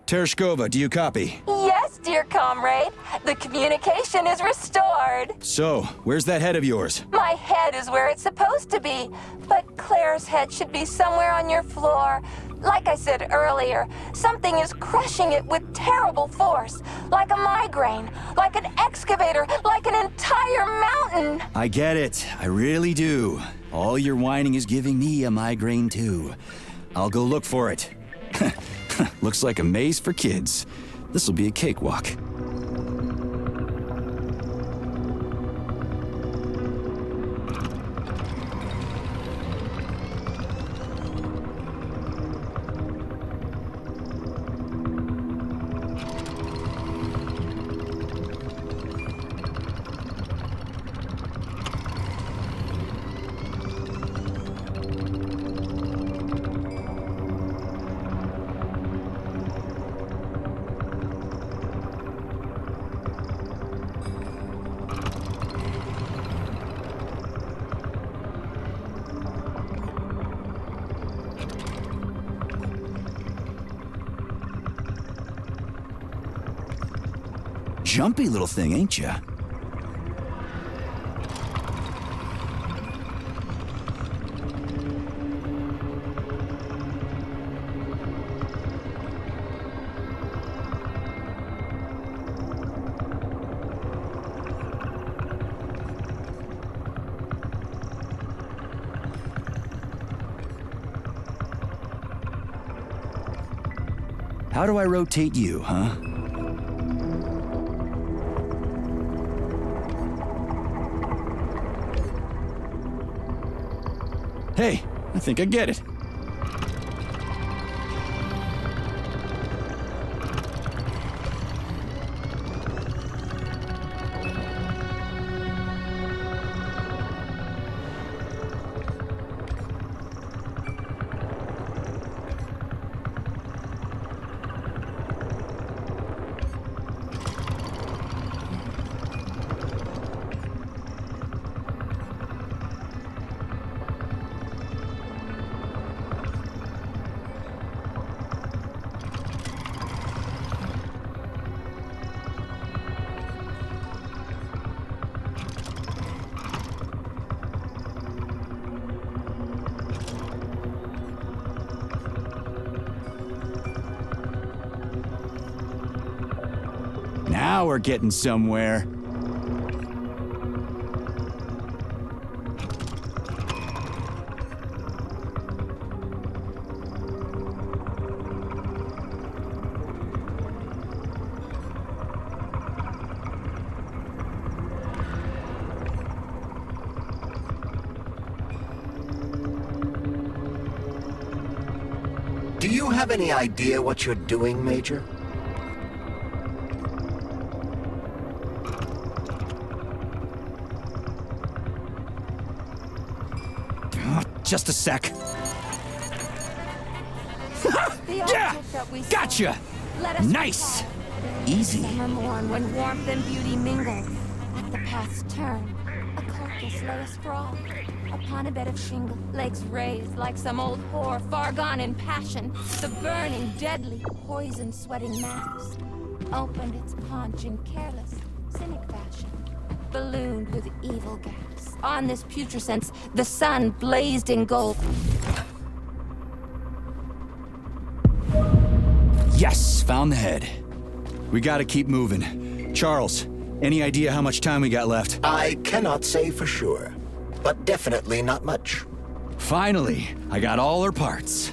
Speaker 2: Tereshkova, do you copy?
Speaker 1: Yes, dear comrade. The communication is restored.
Speaker 2: So, where's that head of yours?
Speaker 1: My head is where it's supposed to be, but Claire's head should be somewhere on your floor. Like I said earlier, something is crushing it with terrible force. Like a migraine, like an excavator, like an entire mountain.
Speaker 2: I get it. I really do. All your whining is giving me a migraine, too. I'll go look for it. Looks like a maze for kids. This'll be a cakewalk. Jumpy little thing, ain't ya? How do I rotate you, huh? Hey, I think I get it. Now we're getting somewhere.
Speaker 6: Do you have any idea what you're doing, Major?
Speaker 2: Just a sec.
Speaker 1: The
Speaker 2: Yeah!
Speaker 1: object that we
Speaker 2: Gotcha!
Speaker 1: Let us
Speaker 2: Nice!
Speaker 1: recall.
Speaker 2: Easy.
Speaker 1: Summer morn when warmth and beauty mingle at the path's turn. A carcass lay asprawl upon a bed of shingle, legs raised like some old whore far gone in passion. The burning, deadly, poison-sweating mass opened its paunch in careless, cynic fashion, ballooned with evil gas. On this putrescence, the sun blazed in gold.
Speaker 2: Yes, found the head. We gotta keep moving. Charles, any idea how much time we got left?
Speaker 6: I cannot say for sure, but definitely not much.
Speaker 2: Finally, I got all her parts.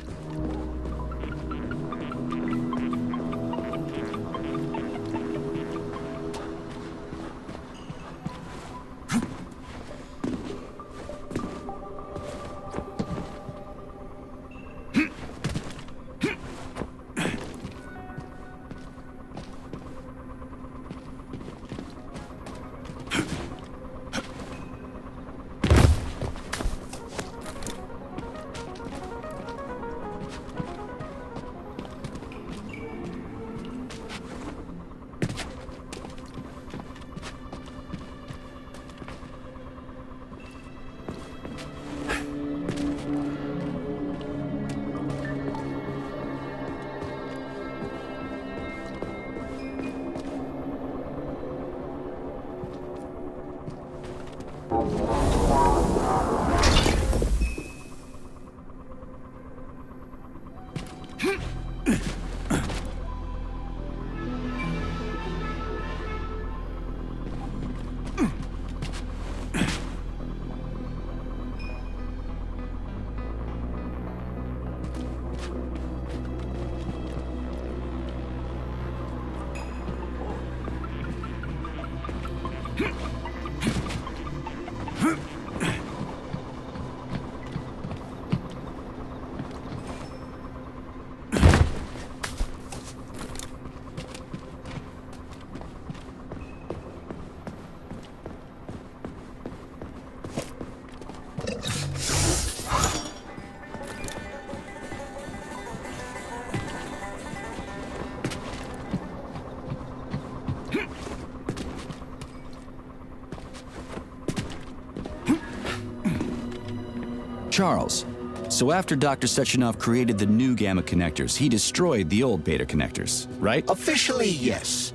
Speaker 2: Charles, so after Dr. Sechenov created the new gamma connectors, he destroyed the old beta connectors, right?
Speaker 6: Officially, yes.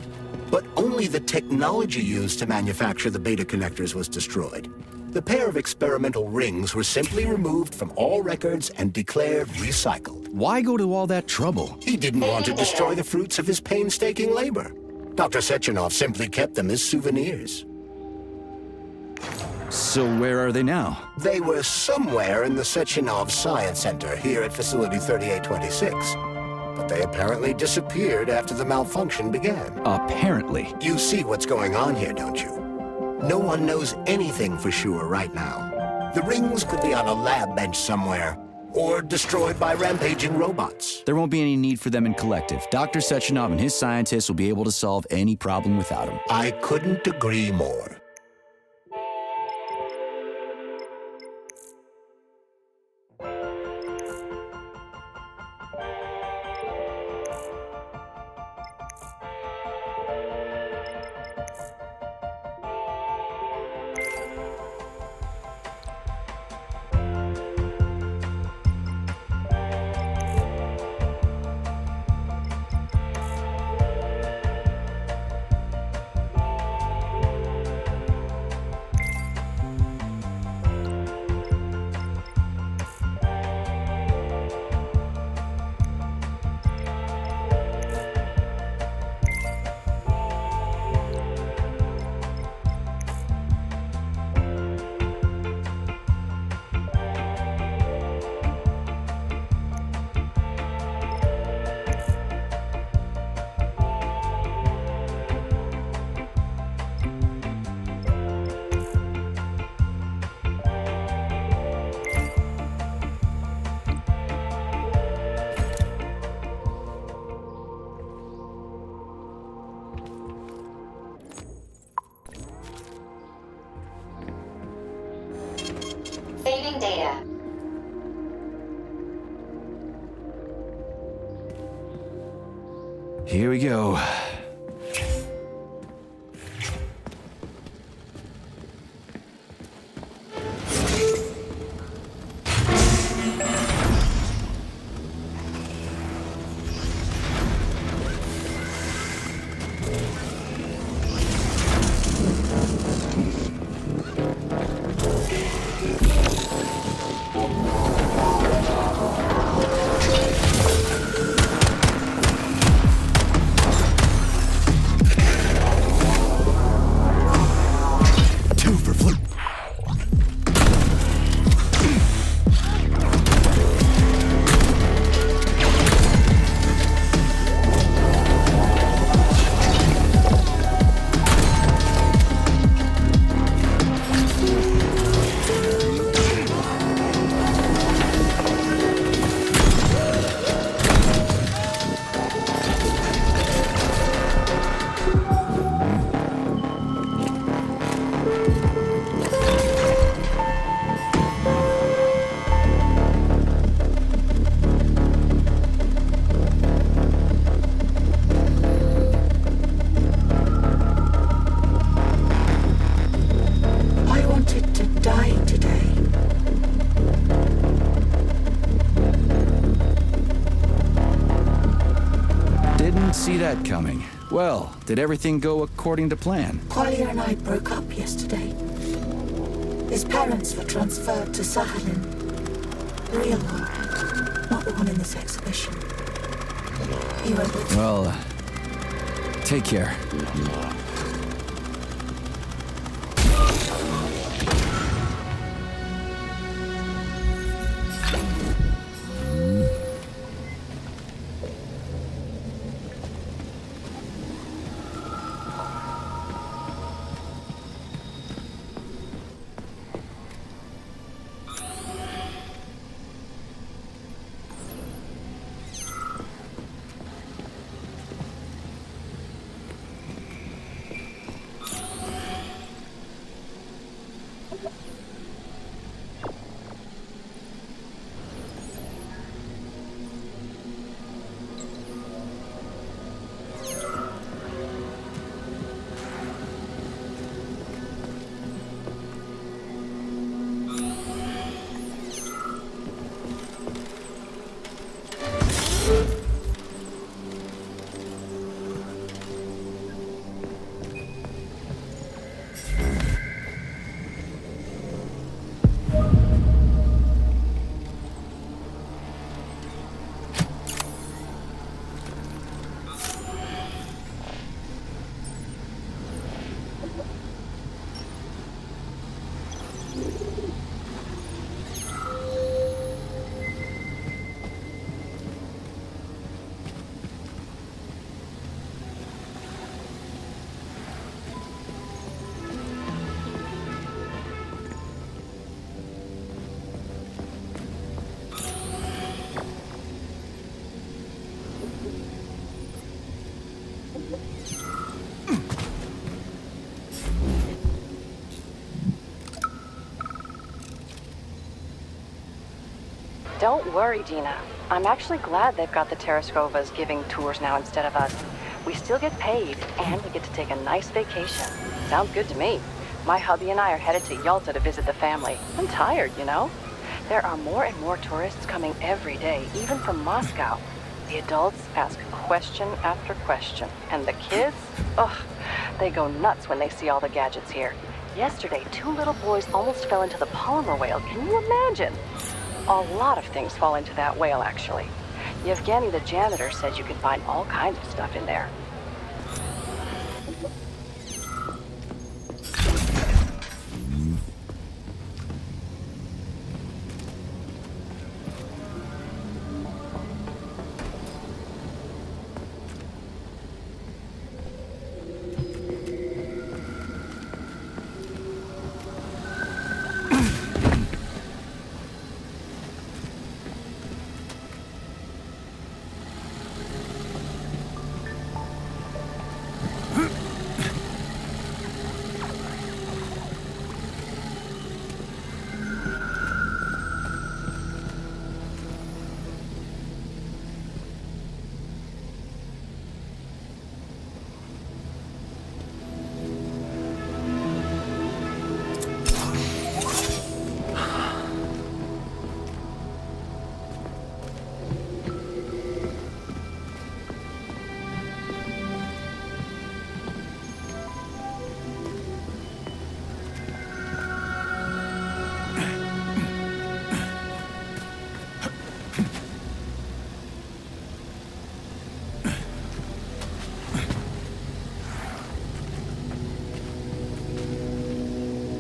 Speaker 6: But only the technology used to manufacture the beta connectors was destroyed. The pair of experimental rings were simply removed from all records and declared recycled.
Speaker 2: Why go to all that trouble?
Speaker 6: He didn't want to destroy the fruits of his painstaking labor. Dr. Sechenov simply kept them as souvenirs.
Speaker 2: So where are they now?
Speaker 6: They were somewhere in the Sechenov Science Center here at Facility 3826. But they apparently disappeared after the malfunction began.
Speaker 2: Apparently.
Speaker 6: You see what's going on here, don't you? No one knows anything for sure right now. The rings could be on a lab bench somewhere, or destroyed by rampaging robots.
Speaker 2: There won't be any need for them in collective. Dr. Sechenov and his scientists will be able to solve any problem without him.
Speaker 6: I couldn't agree more.
Speaker 7: Saving data.
Speaker 2: Here we go. see that coming. Well, did everything go according to plan?
Speaker 10: Qualia and I broke up yesterday. His parents were transferred to Sakhalin. The real one, not the one in this exhibition. He went with...
Speaker 2: Well, take care.
Speaker 11: Don't worry, Dina. I'm actually glad they've got the Terrascovas giving tours now instead of us. We still get paid, and we get to take a nice vacation. Sounds good to me. My hubby and I are headed to Yalta to visit the family. I'm tired, you know? There are more and more tourists coming every day, even from Moscow. The adults ask question after question, and the kids, they go nuts when they see all the gadgets here. Yesterday, 2 little boys almost fell into the polymer whale. Can you imagine? A lot of things fall into that whale, actually. Yevgeny, the janitor, says you can find all kinds of stuff in there.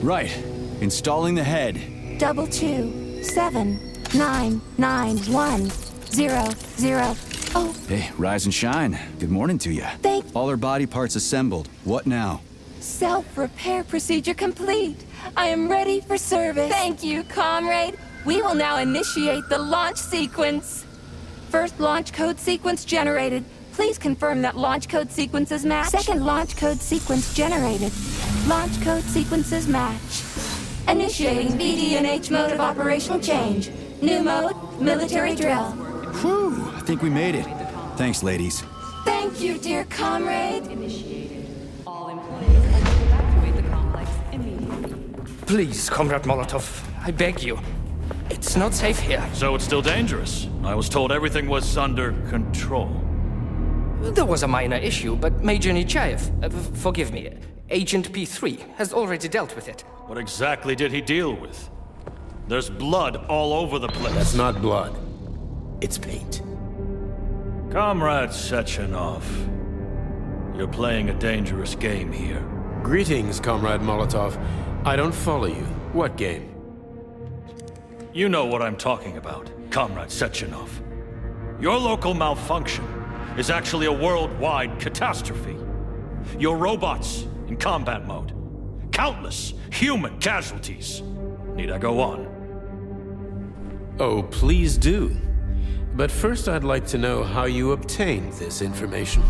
Speaker 2: Right. Installing the head.
Speaker 10: 227991000. Oh,
Speaker 2: Hey, rise and shine. Good morning to you.
Speaker 10: Thank-
Speaker 2: All her body parts assembled. What now?
Speaker 1: Self-repair procedure complete. I am ready for service. Thank you, comrade. We will now initiate the launch sequence. First launch code sequence generated. Please confirm that launch code sequences match. Second launch code sequence generated. Launch code sequences match. Initiating BD&H mode of operational change. New mode, military drill.
Speaker 2: Whew, I think we made it. Thanks, ladies.
Speaker 1: Thank you, dear comrade.
Speaker 3: Initiated. All employees are to evacuate the complex immediately.
Speaker 9: Please, Comrade Molotov, I beg you. It's not safe here.
Speaker 12: So it's still dangerous. I was told everything was under control.
Speaker 9: There was a minor issue, but Major Nechayev, forgive me, Agent P3, has already dealt with it.
Speaker 12: What exactly did he deal with? There's blood all over the place.
Speaker 13: That's not blood. It's paint.
Speaker 12: Comrade Sechenov, you're playing a dangerous game here.
Speaker 13: Greetings, Comrade Molotov. I don't follow you. What game?
Speaker 12: You know what I'm talking about, Comrade Sechenov. Your local malfunction is actually a worldwide catastrophe. Your robots in combat mode. Countless human casualties. Need I go on?
Speaker 13: Oh, please do. But first I'd like to know how you obtained this information.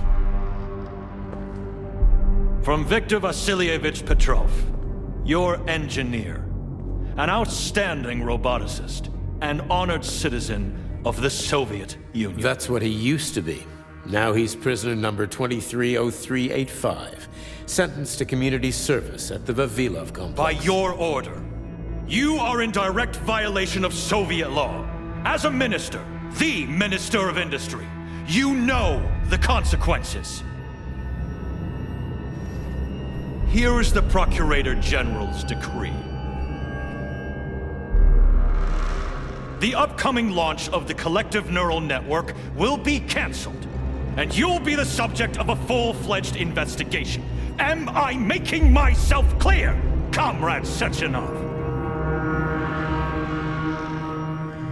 Speaker 12: From Viktor Vasilievich Petrov, your engineer. An outstanding roboticist. An honored citizen of the Soviet Union.
Speaker 13: That's what he used to be. Now he's prisoner number 230385, sentenced to community service at the Vavilov complex.
Speaker 12: By your order, you are in direct violation of Soviet law. As a minister, the Minister of Industry, you know the consequences. Here is the Procurator General's decree. The upcoming launch of the collective neural network will be cancelled, and you'll be the subject of a full-fledged investigation. Am I making myself clear, Comrade Sechenov?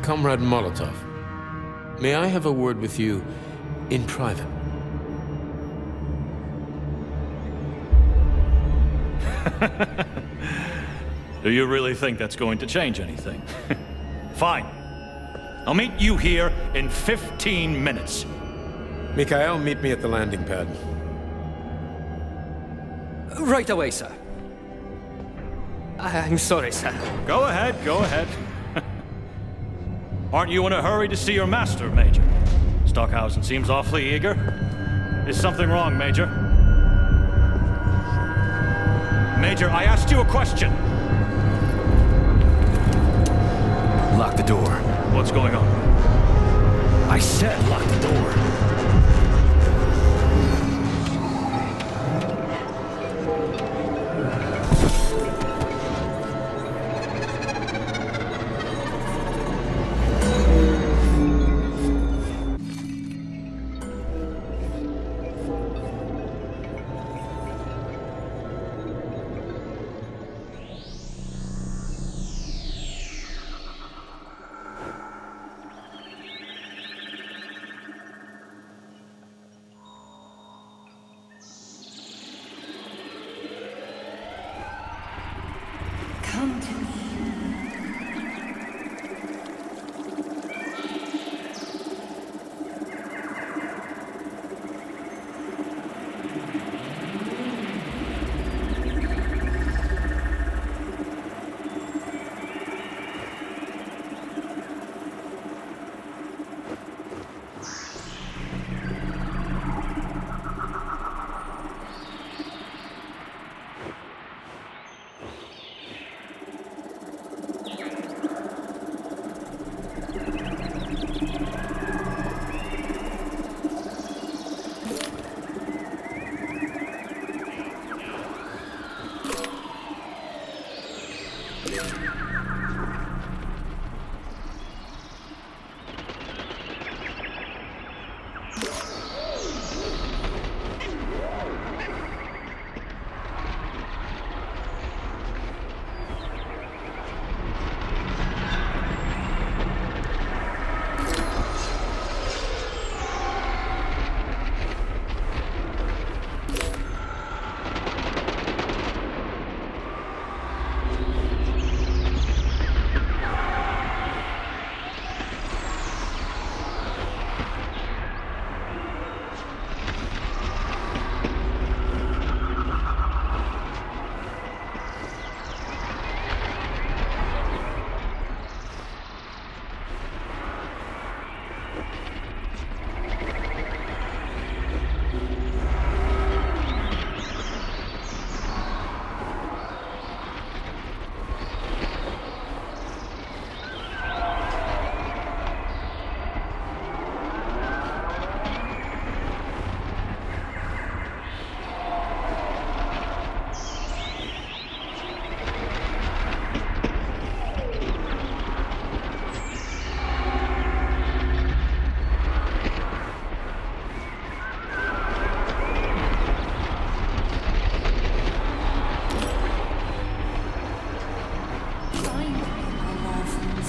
Speaker 13: Comrade Molotov, may I have a word with you in private?
Speaker 12: Do you really think that's going to change anything? Fine. I'll meet you here in 15 minutes.
Speaker 13: Mikhail, meet me at the landing pad.
Speaker 9: Right away, sir. I'm sorry, sir.
Speaker 12: Go ahead, go ahead. Aren't you in a hurry to see your master, Major? Stockhausen seems awfully eager. Is something wrong, Major? Major, I asked you a question.
Speaker 2: Lock the door.
Speaker 12: What's going on?
Speaker 2: I said lock the door.
Speaker 10: Come to me.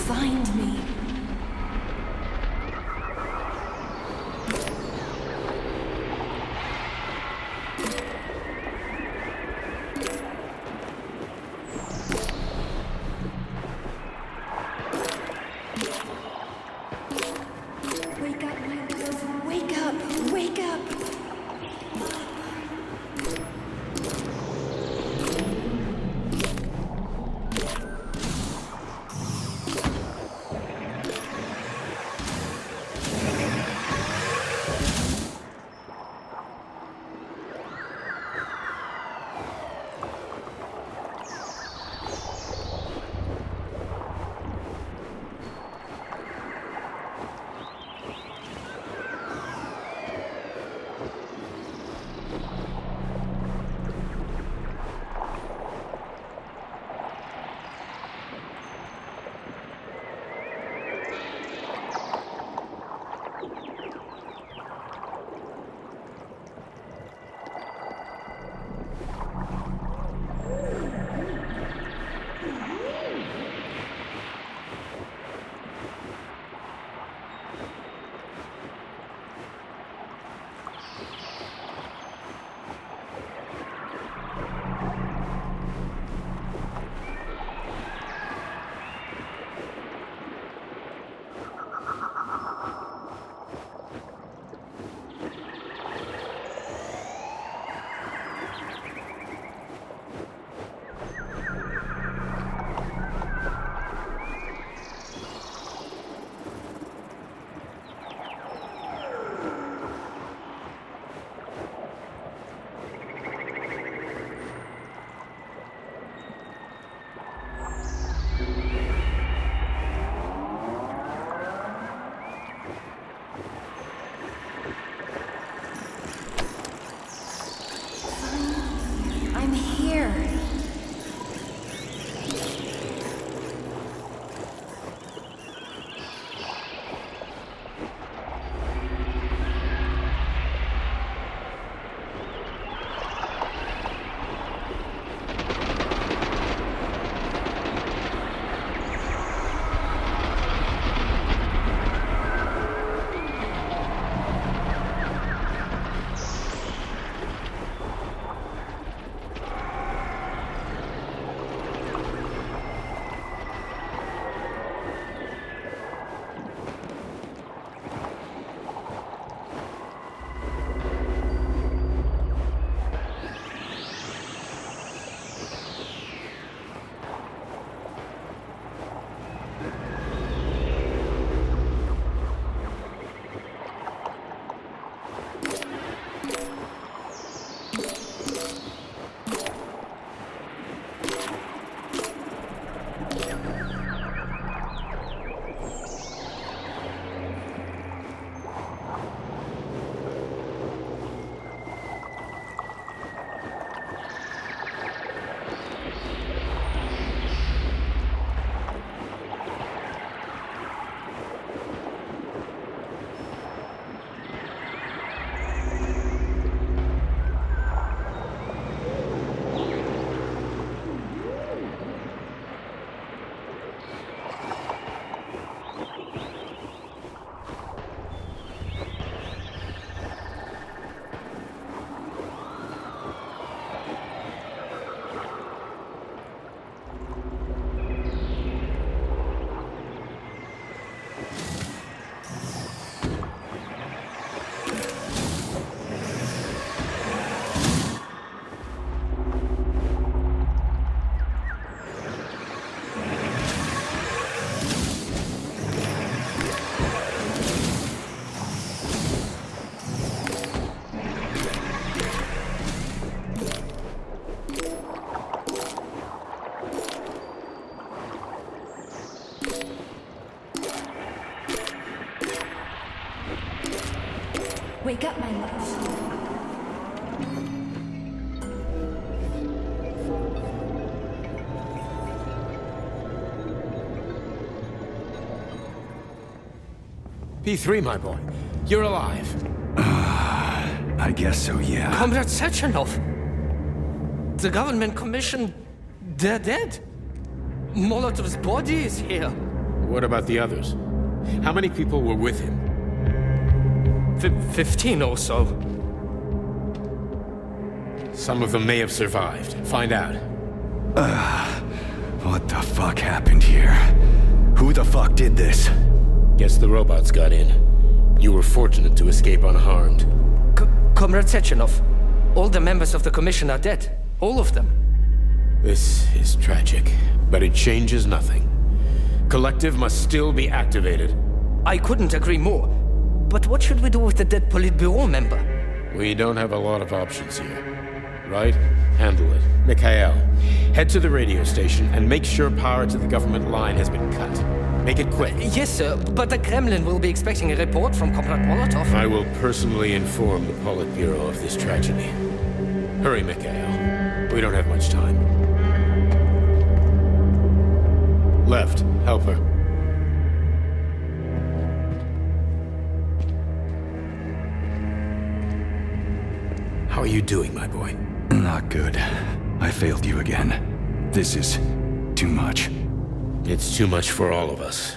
Speaker 10: find me. Wake up, my love. Wake up. Wake up. I'm here. Wake up, my love.
Speaker 13: P3, my boy. You're alive.
Speaker 2: I guess so, yeah.
Speaker 9: Comrade Sechenov! The government commission... they're dead. Molotov's body is here.
Speaker 13: What about the others? How many people were with him?
Speaker 9: 15 or so.
Speaker 13: Some of them may have survived. Find out.
Speaker 2: What the fuck happened here? Who the fuck did this?
Speaker 13: Guess the robots got in. You were fortunate to escape unharmed.
Speaker 9: Comrade Sechenov, all the members of the Commission are dead. All of them.
Speaker 13: This is tragic, but it changes nothing. Collective must still be activated.
Speaker 9: I couldn't agree more. But what should we do with the dead Politburo member?
Speaker 13: We don't have a lot of options here. Right? Handle it. Mikhail, head to the radio station and make sure power to the government line has been cut. Make it quick.
Speaker 9: Yes, sir, but the Kremlin will be expecting a report from Comrade Molotov.
Speaker 13: I will personally inform the Politburo of this tragedy. Hurry, Mikhail. We don't have much time. Left, help her. How are you doing, my boy?
Speaker 2: Not good. I failed you again. This is too much.
Speaker 13: It's too much for all of us.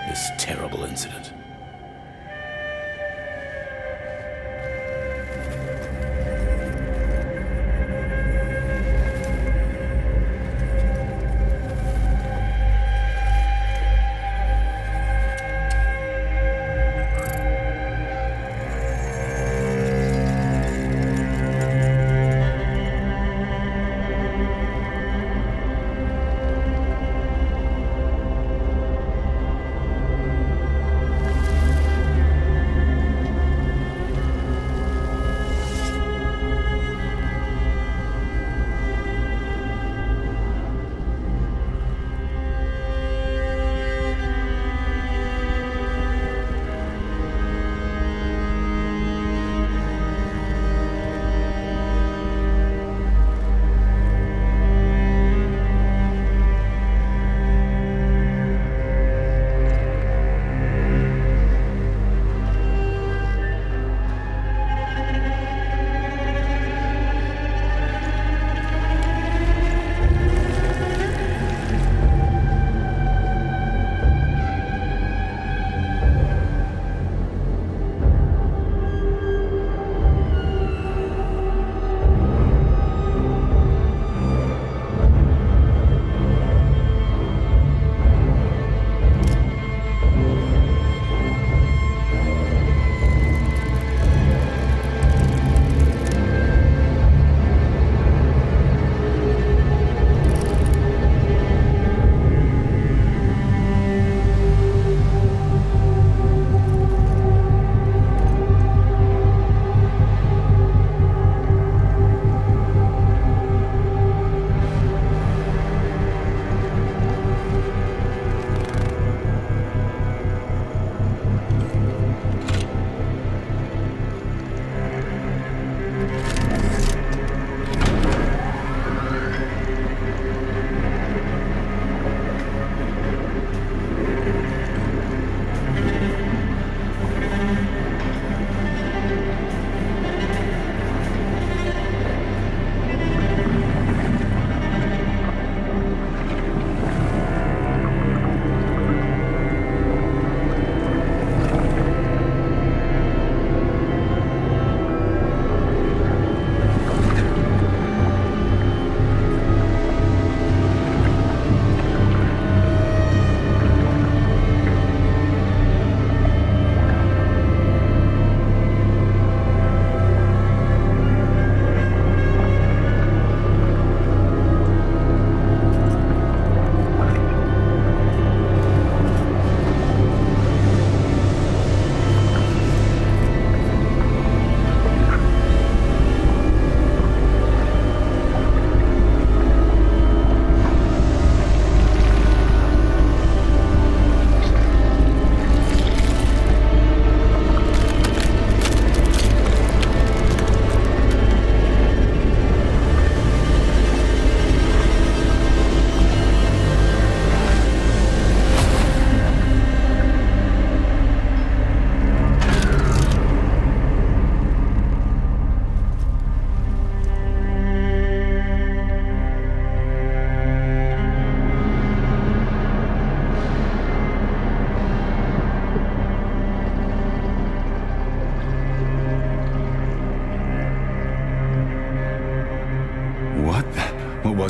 Speaker 13: This terrible incident.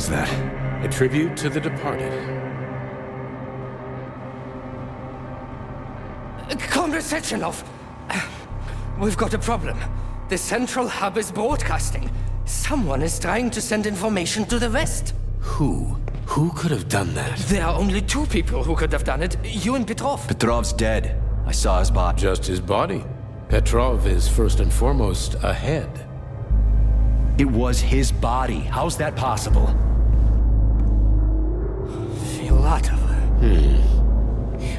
Speaker 2: was that?
Speaker 13: A tribute to the departed.
Speaker 9: Comrade Sechenov, we've got a problem. The central hub is broadcasting. Someone is trying to send information to the West.
Speaker 13: Who? Who could have done that?
Speaker 9: There are only two people who could have done it, you and Petrov.
Speaker 2: Petrov's dead. I saw his body.
Speaker 13: Just his body. Petrov is first and foremost a head.
Speaker 2: It was his body. How's that possible?
Speaker 9: Filatov.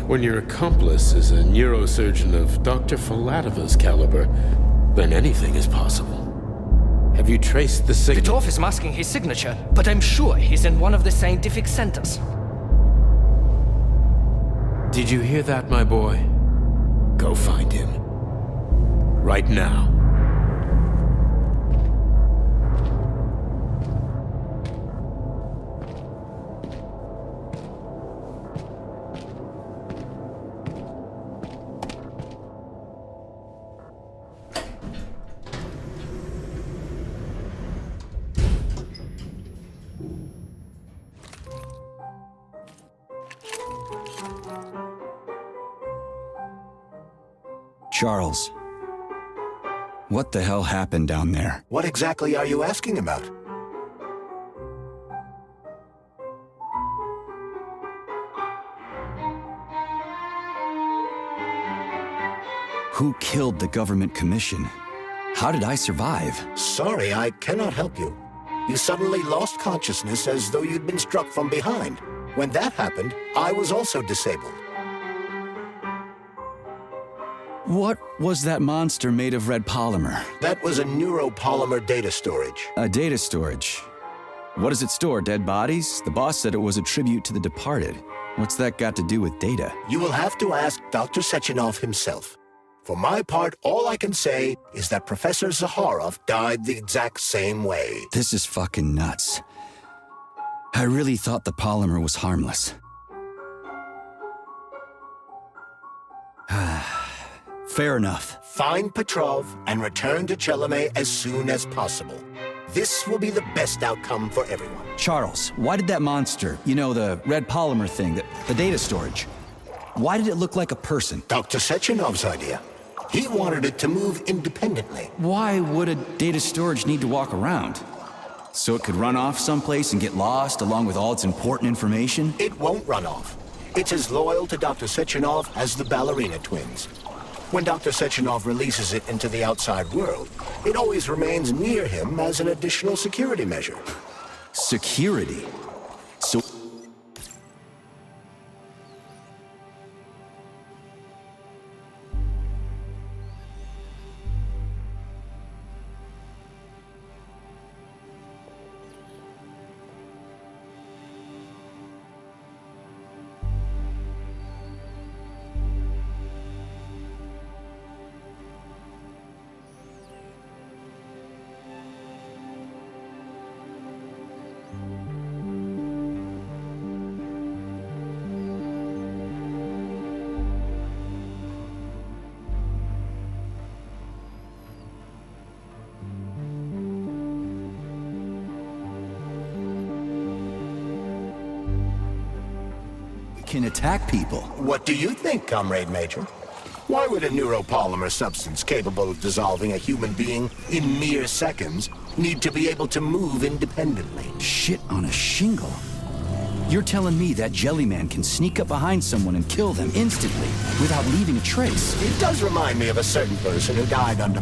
Speaker 13: When your accomplice is a neurosurgeon of Dr. Filatova's caliber, then anything is possible. Have you traced the signal?
Speaker 9: Petrov is masking his signature, but I'm sure he's in one of the scientific centers.
Speaker 13: Did you hear that, my boy? Go find him. Right now.
Speaker 2: Charles, what the hell happened down there?
Speaker 6: What exactly are you asking about?
Speaker 2: Who killed the government commission? How did I survive?
Speaker 6: Sorry, I cannot help you. You suddenly lost consciousness as though you'd been struck from behind. When that happened, I was also disabled.
Speaker 2: What was that monster made of red polymer?
Speaker 6: That was a neuropolymer data storage.
Speaker 2: A data storage? What does it store, dead bodies? The boss said it was a tribute to the departed. What's that got to do with data?
Speaker 6: You will have to ask Dr. Sechenov himself. For my part, all I can say is that Professor Zaharov died the exact same way.
Speaker 2: This is fucking nuts. I really thought the polymer was harmless. Fair enough.
Speaker 6: Find Petrov and return to Chelome as soon as possible. This will be the best outcome for everyone.
Speaker 2: Charles, why did that monster, you know, the red polymer thing, the data storage, why did it look like a person?
Speaker 6: Dr. Sechenov's idea. He wanted it to move independently.
Speaker 2: Why would a data storage need to walk around? So it could run off someplace and get lost along with all its important information?
Speaker 6: It won't run off. It's as loyal to Dr. Sechenov as the ballerina twins. When Dr. Sechenov releases it into the outside world, it always remains near him as an additional security measure.
Speaker 2: Security? So... can attack people.
Speaker 6: What do you think, Comrade Major? Why would a neuropolymer substance capable of dissolving a human being in mere seconds need to be able to move independently?
Speaker 2: Shit on a shingle. You're telling me that Jellyman can sneak up behind someone and kill them instantly without leaving a trace?
Speaker 6: It does remind me of a certain person who died under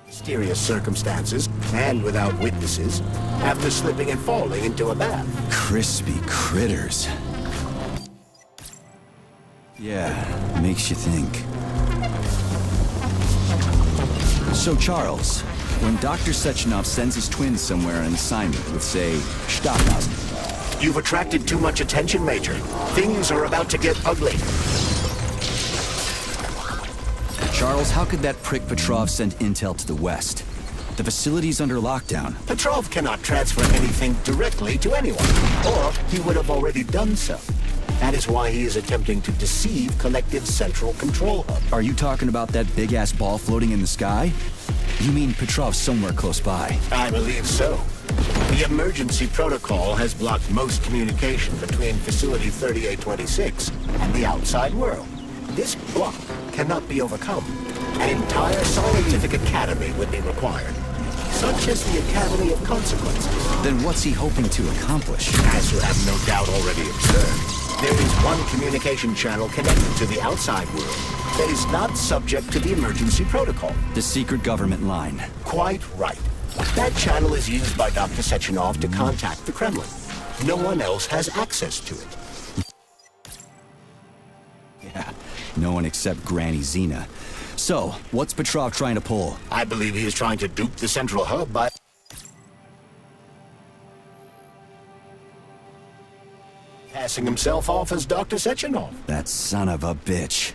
Speaker 6: mysterious circumstances and without witnesses after slipping and falling into a bath.
Speaker 2: Crispy critters. Yeah, makes you think. So, Charles, when Dr. Sechenov sends his twins somewhere on an assignment with, say, Stockhausen...
Speaker 6: You've attracted too much attention, Major. Things are about to get ugly.
Speaker 2: Charles, how could that prick Petrov send intel to the West? The facility's under lockdown.
Speaker 6: Petrov cannot transfer anything directly to anyone, or he would have already done so. That is why he is attempting to deceive Collective's central control hub.
Speaker 2: Are you talking about that big-ass ball floating in the sky? You mean Petrov's somewhere close by?
Speaker 6: I believe so. The emergency protocol has blocked most communication between Facility 3826 and the outside world. This block cannot be overcome. An entire scientific academy would be required, such as the Academy of Consequences.
Speaker 2: Then what's he hoping to accomplish?
Speaker 6: As you have no doubt already observed, there is one communication channel connected to the outside world that is not subject to the emergency protocol.
Speaker 2: The secret government line.
Speaker 6: Quite right. That channel is used by Dr. Sechenov to contact the Kremlin. No one else has access to it.
Speaker 2: Yeah, no one except Granny Xena. So, what's Petrov trying to pull?
Speaker 6: I believe he is trying to dupe the central hub by passing himself off as Dr. Sechenov.
Speaker 2: That son of a bitch.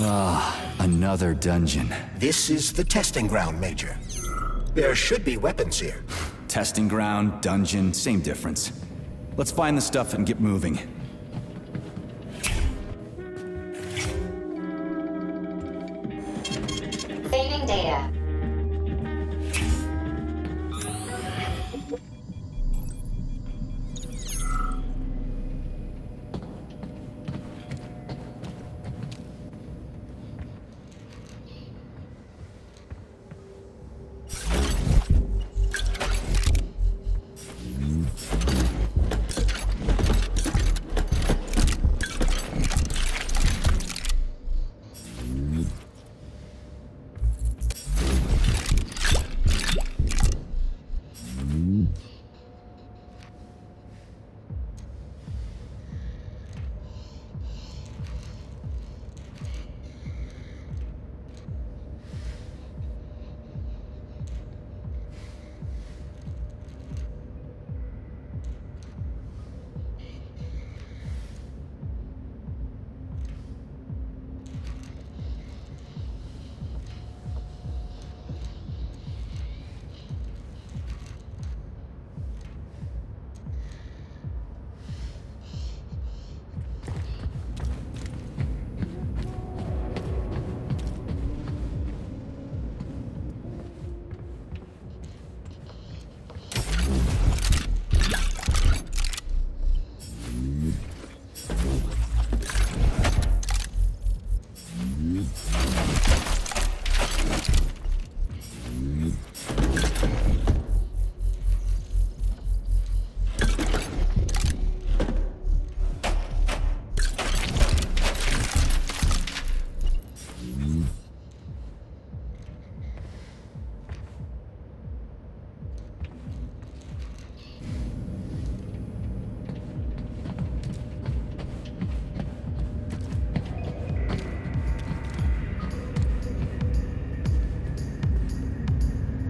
Speaker 2: Another dungeon.
Speaker 6: This is the testing ground, Major. There should be weapons here.
Speaker 2: Testing ground, dungeon, same difference. Let's find the stuff and get moving.
Speaker 7: Saving data.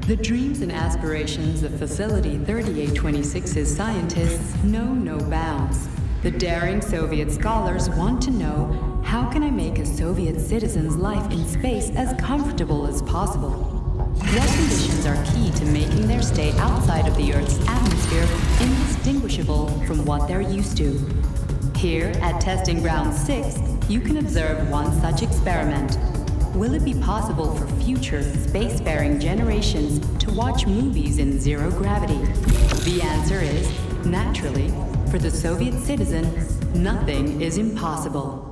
Speaker 3: The dreams and aspirations of Facility 3826's scientists know no bounds. The daring Soviet scholars want to know, how can I make a Soviet citizen's life in space as comfortable as possible? What conditions are key to making their stay outside of the Earth's atmosphere indistinguishable from what they're used to? Here at Testing Ground 6, you can observe one such experiment. Will it be possible for future spacefaring generations to watch movies in zero gravity? The answer is, naturally, for the Soviet citizen, nothing is impossible.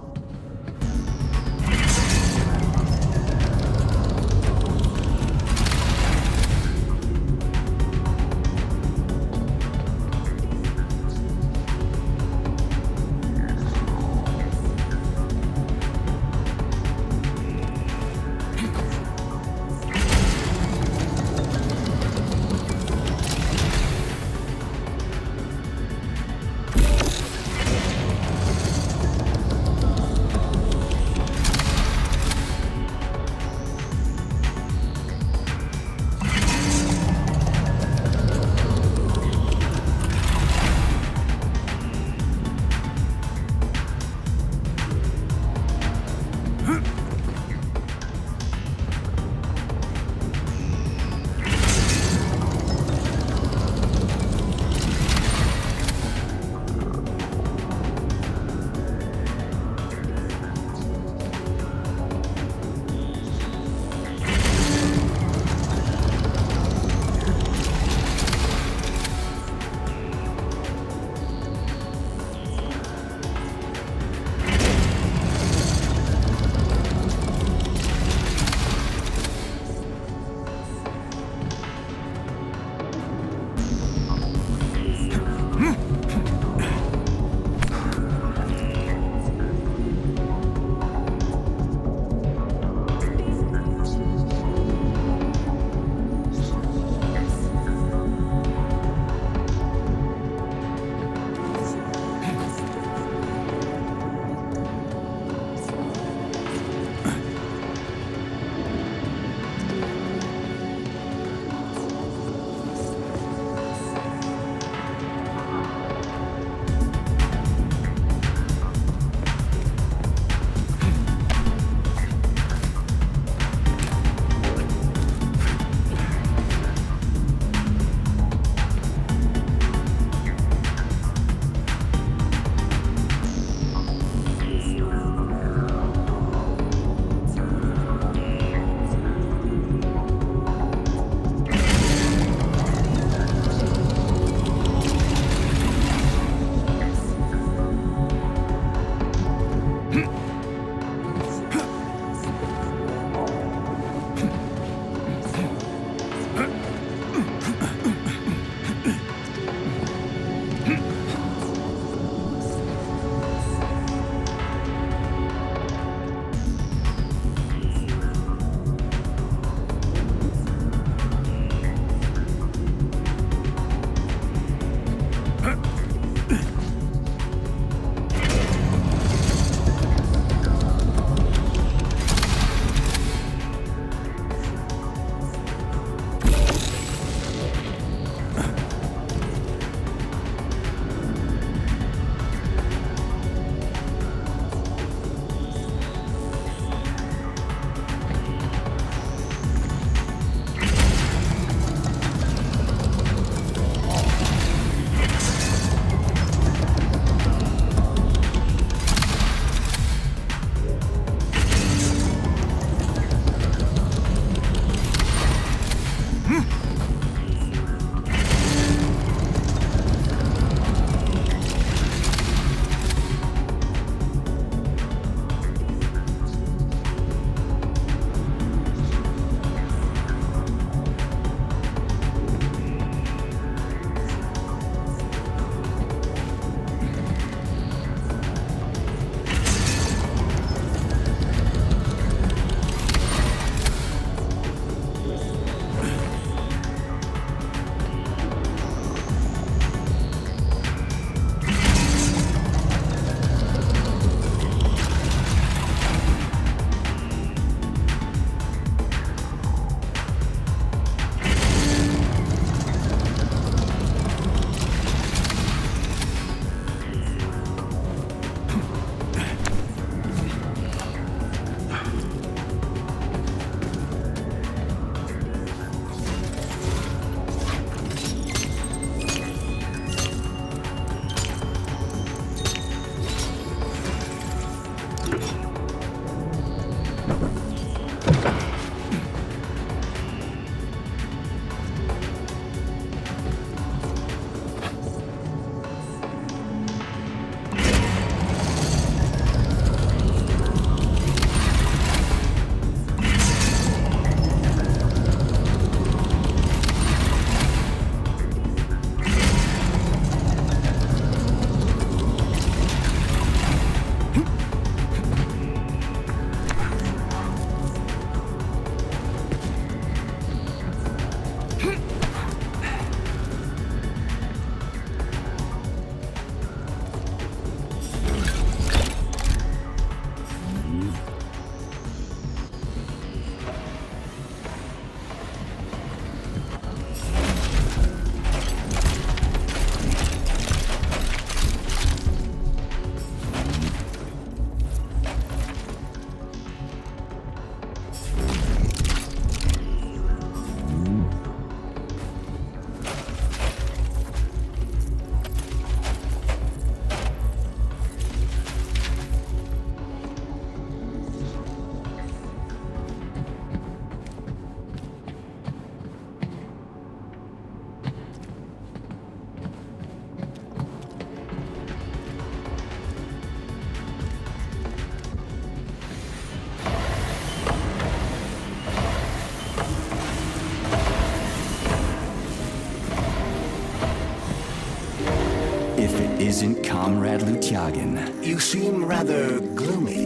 Speaker 2: isn't Comrade Lutyagin.
Speaker 6: You seem rather gloomy.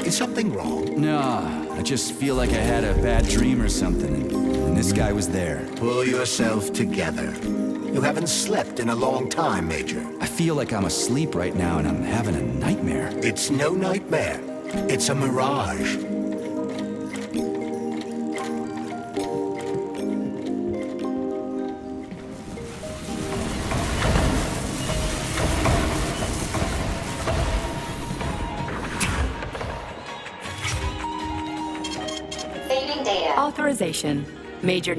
Speaker 6: Is something wrong?
Speaker 2: No, I just feel like I had a bad dream or something, and this guy was there.
Speaker 6: Pull yourself together. You haven't slept in a long time, Major.
Speaker 2: I feel like I'm asleep right now and I'm having a nightmare.
Speaker 6: It's no nightmare. It's a mirage.
Speaker 7: Saving data.
Speaker 3: Authorization. Major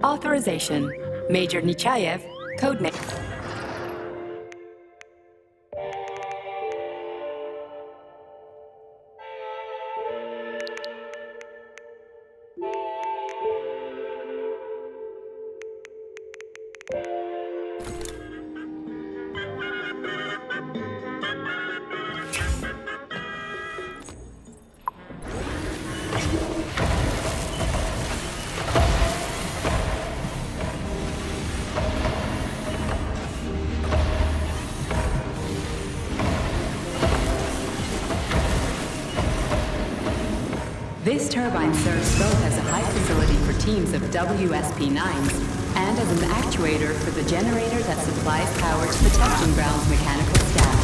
Speaker 3: Authorization. Major Nechayev, codename. This turbine serves both as a high facility for teams of WSP-9s and as an actuator for the generator that supplies power to the testing ground's mechanical staff.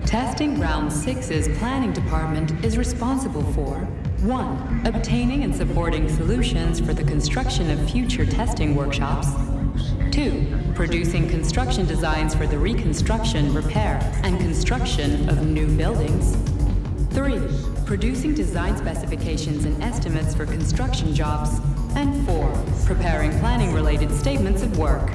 Speaker 3: Testing Ground 6's planning department is responsible for 1. Obtaining and supporting solutions for the construction of future testing workshops. 2. Producing construction designs for the reconstruction, repair, and construction of new buildings. 3. Producing design specifications and estimates for construction jobs. And 4. Preparing planning-related statements of work.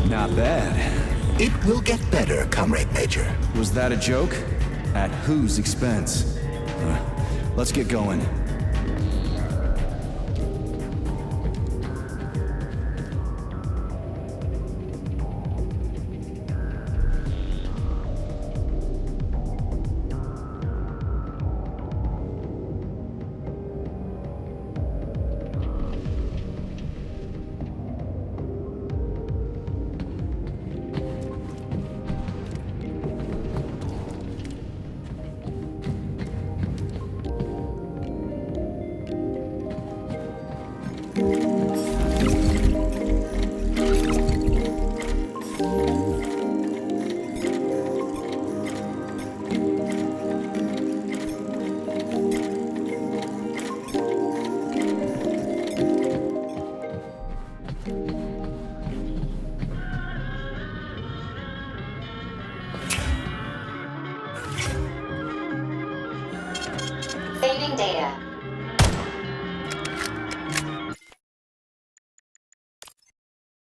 Speaker 2: Not bad.
Speaker 6: It will get better, Comrade Major.
Speaker 2: Was that a joke? At whose expense? Let's get going.
Speaker 7: Saving data.